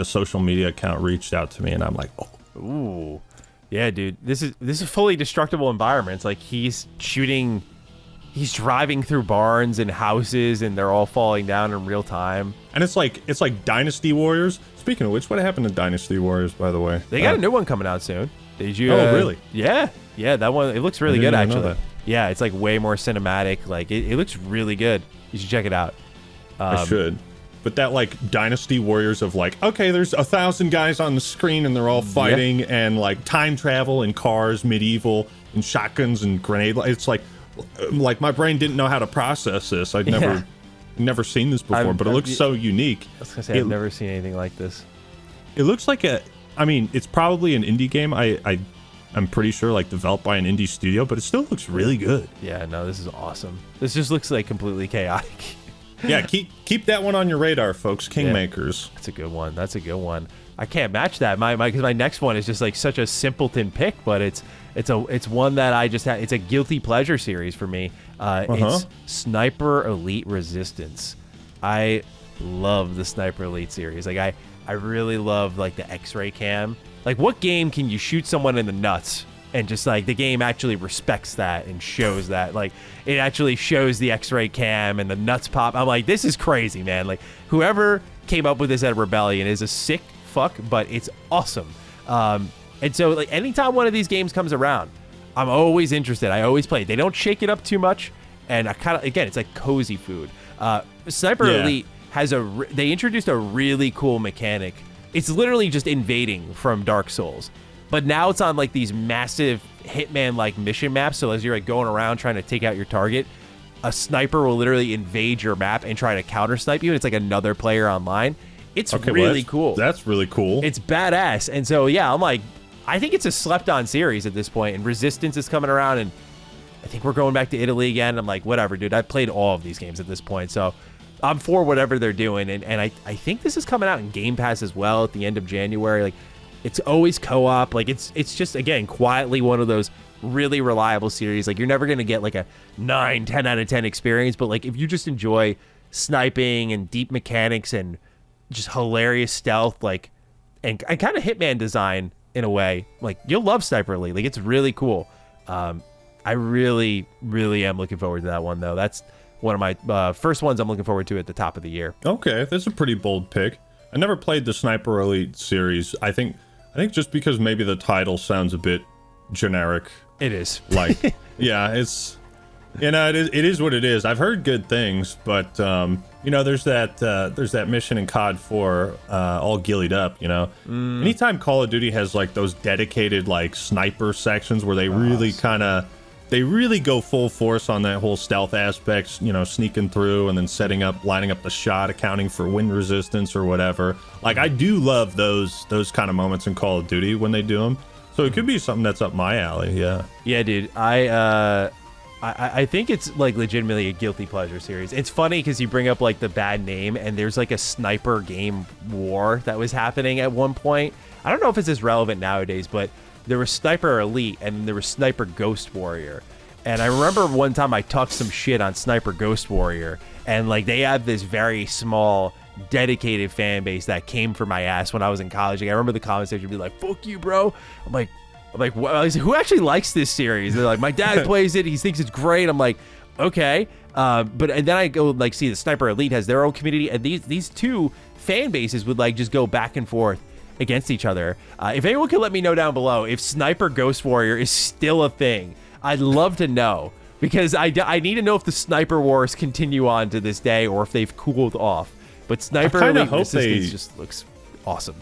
social media account reached out to me, and I'm like, oh. Ooh, yeah, dude. This is fully destructible environments. Like he's driving through barns and houses, and they're all falling down in real time. And it's like Dynasty Warriors. Speaking of which, what happened to Dynasty Warriors, by the way? They got a new one coming out soon. Did you? Oh, really? Yeah, that one. It looks really good, actually. Yeah, it's like way more cinematic. Like it looks really good. You should check it out. I should. But that like Dynasty Warriors of like, okay, there's 1,000 guys on the screen and they're all fighting and like time travel and cars, medieval and shotguns and grenade. It's like my brain didn't know how to process this. I'd never seen this before, but it looks so unique. I was gonna say I've never seen anything like this. It looks like it's probably an indie game. I'm pretty sure like developed by an indie studio, but it still looks really good. Yeah, no, this is awesome. This just looks like completely chaotic. Yeah, keep that one on your radar, folks. Kingmakers. Yeah, that's a good one. I can't match that. Because my next one is just like such a simpleton pick, but it's one that I just had. It's a guilty pleasure series for me. It's Sniper Elite Resistance. I love the Sniper Elite series. Like I really love like the X-ray cam. Like what game can you shoot someone in the nuts and just like the game actually respects that and shows that, like it actually shows the X-ray cam and the nuts pop. I'm like, this is crazy, man. Like whoever came up with this at Rebellion is a sick fuck, but it's awesome. And so like anytime one of these games comes around, I'm always interested. I always play. They don't shake it up too much, and I kind of, again, it's like cozy food. Sniper Elite has they introduced a really cool mechanic. It's literally just invading from Dark Souls, but now it's on like these massive Hitman-like mission maps. So as you're like going around trying to take out your target, a sniper will literally invade your map and try to counter snipe you. And it's like another player online. It's really cool. That's really cool. It's badass. And so, yeah, I'm like, I think it's a slept-on series at this point, and Resistance is coming around, and I think we're going back to Italy again. I'm like, whatever, dude. I've played all of these games at this point, so I'm for whatever they're doing. And I think this is coming out in Game Pass as well at the end of January. Like, it's always co-op. Like, it's just, again, quietly one of those really reliable series. Like, you're never going to get, like, a 9, 10 out of 10 experience, but, like, if you just enjoy sniping and deep mechanics and just hilarious stealth, like, and kind of Hitman design in a way, like, you'll love Sniper Elite. Like, it's really cool. I really, really am looking forward to that one, though. That's one of my first ones I'm looking forward to at the top of the year. Okay, that's a pretty bold pick. I never played the Sniper Elite series. I think just because maybe the title sounds a bit generic. It is. Like, yeah, it's, you know, it is what it is. I've heard good things, but you know, there's that mission in COD 4, all gillied up, you know. Anytime Call of Duty has like those dedicated like sniper sections where they really go full force on that whole stealth aspect, you know, sneaking through and then lining up the shot, accounting for wind resistance or whatever. Like, I do love those kind of moments in Call of Duty when they do them. So it could be something that's up my alley, yeah. Yeah, dude. I think it's like legitimately a guilty pleasure series. It's funny because you bring up like the bad name, and there's like a sniper game war that was happening at one point. I don't know if it's as relevant nowadays, but there was Sniper Elite and there was Sniper Ghost Warrior. And I remember one time I talked some shit on Sniper Ghost Warrior, and like they had this very small, dedicated fan base that came for my ass when I was in college. Like, I remember the comment section would be like, "Fuck you, bro." I'm like, what? I was like, who actually likes this series? They're like, my dad plays it. He thinks it's great. I'm like, okay. And then I go like see the Sniper Elite has their own community, and these two fan bases would like just go back and forth against each other. If anyone could let me know down below if Sniper Ghost Warrior is still a thing, I'd love to know, because I need to know if the Sniper Wars continue on to this day or if they've cooled off. But Sniper Elite Resistance just looks awesome.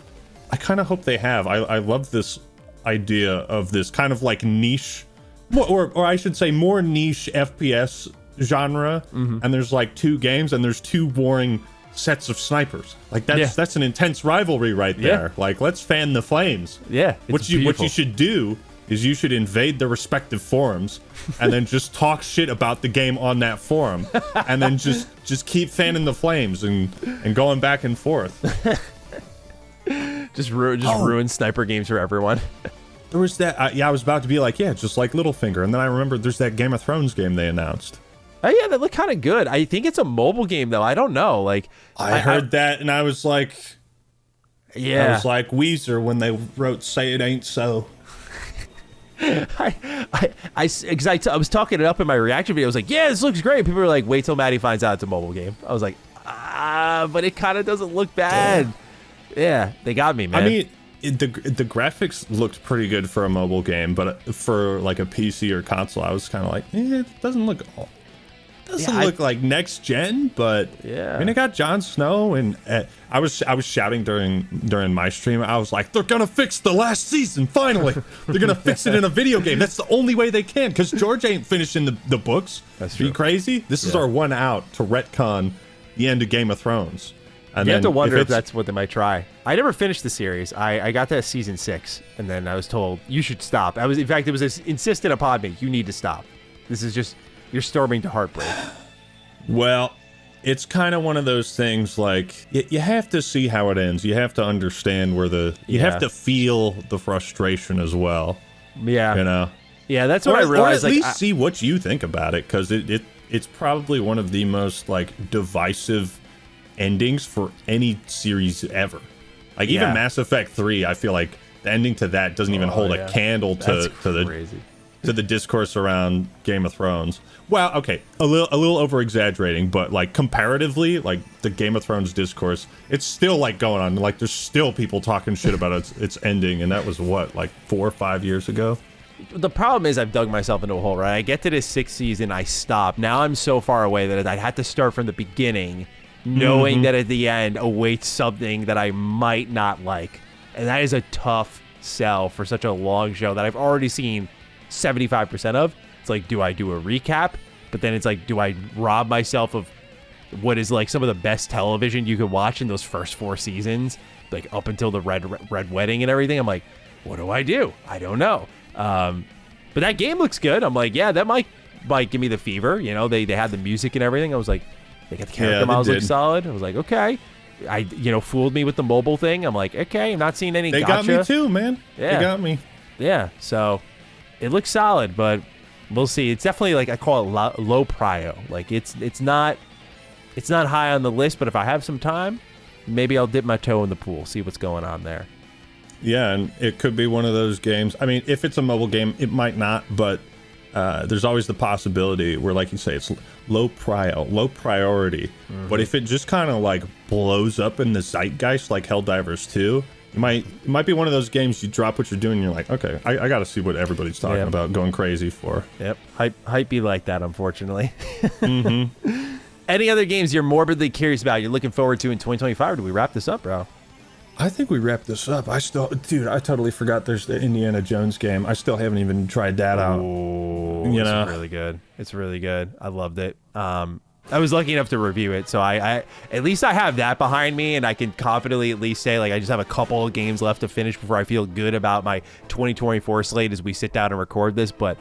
I kind of hope they have. I love this idea of this kind of like niche, or I should say more niche FPS genre, and there's like 2 games and there's 2 warring sets of snipers. Like that's an intense rivalry right there. Like, let's fan the flames. What you should do is you should invade their respective forums and then just talk shit about the game on that forum, and then just keep fanning the flames and going back and forth. just ruin sniper games for everyone. There was that. I was about to be like, yeah, just like Littlefinger, and then I remembered there's that Game of Thrones game they announced. Oh yeah, that looked kind of good. I think it's a mobile game though. I don't know. Like I heard that, and I was like, yeah, I was like Weezer when they wrote "Say It Ain't So." I was talking it up in my reaction video. I was like, yeah, this looks great. People were like, wait till Maddie finds out it's a mobile game. I was like, but it kind of doesn't look bad. Yeah, they got me, man. I mean, the graphics looked pretty good for a mobile game, but for like a PC or console, I was kind of like, it doesn't look look like next gen, but yeah. I mean, it got Jon Snow, and I was shouting during my stream. I was like, they're gonna fix the last season finally. They're gonna fix it in a video game. That's the only way they can, because George ain't finishing the books. That's true. Are you crazy? This is our one out to retcon the end of Game of Thrones. And you have to wonder if that's what they might try. I never finished the series. I got to season 6, and then I was told you should stop. In fact, it was insistent upon me. You need to stop. This is just, you're storming to heartbreak. Well, it's kind of one of those things, like you have to see how it ends. You have to understand where you have to feel the frustration as well. Yeah, you know. Yeah, that's what I realized. Or at least see what you think about it, because it's probably one of the most like divisive endings for any series ever. Like even Mass Effect 3, I feel like the ending to that doesn't even hold a candle to the discourse around Game of Thrones. Well, okay, a little over exaggerating, but like comparatively, like the Game of Thrones discourse, it's still like going on. Like there's still people talking shit about its ending, and that was what, like 4 or 5 years ago. The problem is I've dug myself into a hole, right? I get to this 6th season, I stop. Now I'm so far away that I'd have to start from the beginning, knowing that at the end awaits something that I might not like. And that is a tough sell for such a long show that I've already seen 75% of. It's like, do I do a recap? But then it's like, do I rob myself of what is like some of the best television you could watch in those first 4 seasons, like up until the red wedding and everything? I'm like, what do? I don't know. But that game looks good. I'm like, yeah, that might give me the fever. You know, they had the music and everything. I was like, they got the character models look solid. I was like, okay. Fooled me with the mobile thing. I'm like, okay, I'm not seeing any They got me too, man. Yeah. They got me. Yeah, so it looks solid, but we'll see. It's definitely, like, I call it low prio. Like, it's not high on the list, but if I have some time, maybe I'll dip my toe in the pool, see what's going on there. Yeah, and it could be one of those games. I mean, if it's a mobile game, it might not, but there's always the possibility where, like you say, it's low priority. But if it just kind of like blows up in the zeitgeist, like Helldivers 2, it might be one of those games you drop what you're doing and you're like, okay, I got to see what everybody's talking about, going crazy for. Yep, hype be like that, unfortunately. Any other games you're morbidly curious about, you're looking forward to in 2025? Do we wrap this up, bro? I think we wrapped this up. I totally forgot there's the Indiana Jones game. I still haven't even tried that out. It's really good. It's really good. I loved it. I was lucky enough to review it, so I at least I have that behind me, and I can confidently at least say, like, I just have a couple of games left to finish before I feel good about my 2024 slate as we sit down and record this. But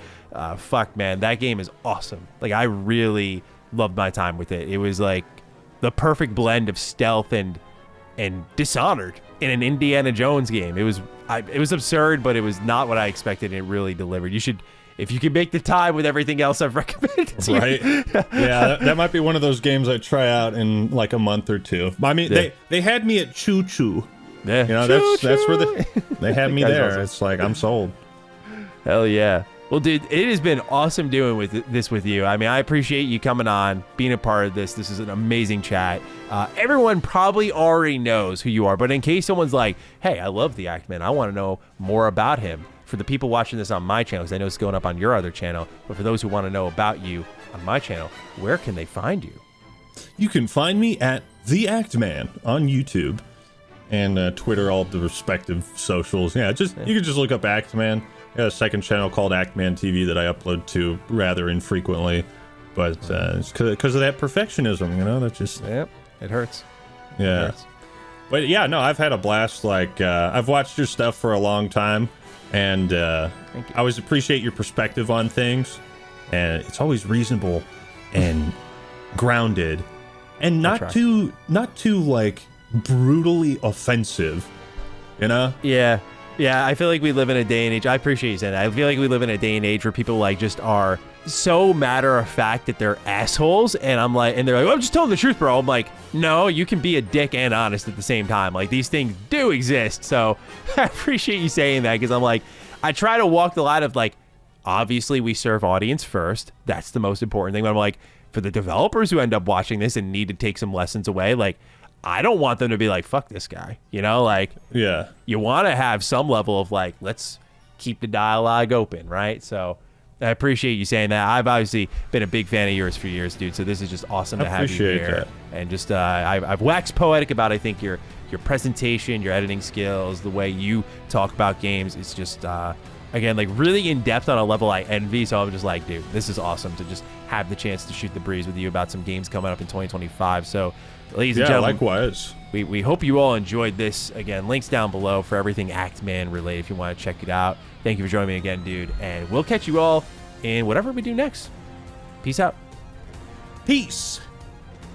fuck, man, that game is awesome. Like, I really loved my time with it. It was like the perfect blend of stealth and Dishonored in an Indiana Jones game. It was absurd, but it was not what I expected, and it really delivered. You should, if you can make the time with everything else I've recommended to you. Right? Yeah, that might be one of those games I try out in like a month or two. I mean, they had me at Choo Choo. Yeah. You know, that's where they had me there. Awesome. It's like, I'm sold. Hell yeah. Well, dude, it has been awesome doing this with you. I mean, I appreciate you coming on, being a part of this. This is an amazing chat. Everyone probably already knows who you are, but in case someone's like, hey, I love the Actman, I want to know more about him. For the people watching this on my channel, because I know it's going up on your other channel, but for those who want to know about you on my channel, where can they find you? You can find me at The Actman on YouTube and Twitter, all the respective socials. Yeah, you can just look up Actman. I got a second channel called Actman TV that I upload to rather infrequently, but it's because of that perfectionism, you know. That just it hurts. Yeah, it hurts. But yeah, no, I've had a blast. Like I've watched your stuff for a long time, and I always appreciate your perspective on things, and it's always reasonable and grounded, and not too like brutally offensive, you know. Yeah, I feel like we live in a day and age. I appreciate you saying that. I feel like we live in a day and age where people like just are so matter of fact that they're assholes, and I'm like, and they're like, well, I'm just telling the truth, bro. I'm like, no, you can be a dick and honest at the same time. Like, these things do exist. So I appreciate you saying that, because I'm like, I try to walk the line of like, obviously we serve audience first. That's the most important thing. But I'm like, for the developers who end up watching this and need to take some lessons away, like, I don't want them to be like, fuck this guy, you know, like, yeah, you want to have some level of like, let's keep the dialogue open, right? So I appreciate you saying that. I've obviously been a big fan of yours for years, dude. So this is just awesome to have you here. That. And just I've waxed poetic about, I think, your presentation, your editing skills, the way you talk about games. It's just again, like, really in depth on a level I envy. So I'm just like, dude, this is awesome to just have the chance to shoot the breeze with you about some games coming up in 2025. So, ladies and gentlemen, likewise. We hope you all enjoyed this. Again, links down below for everything Actman related if you want to check it out. Thank you for joining me again, dude. And we'll catch you all in whatever we do next. Peace out. Peace.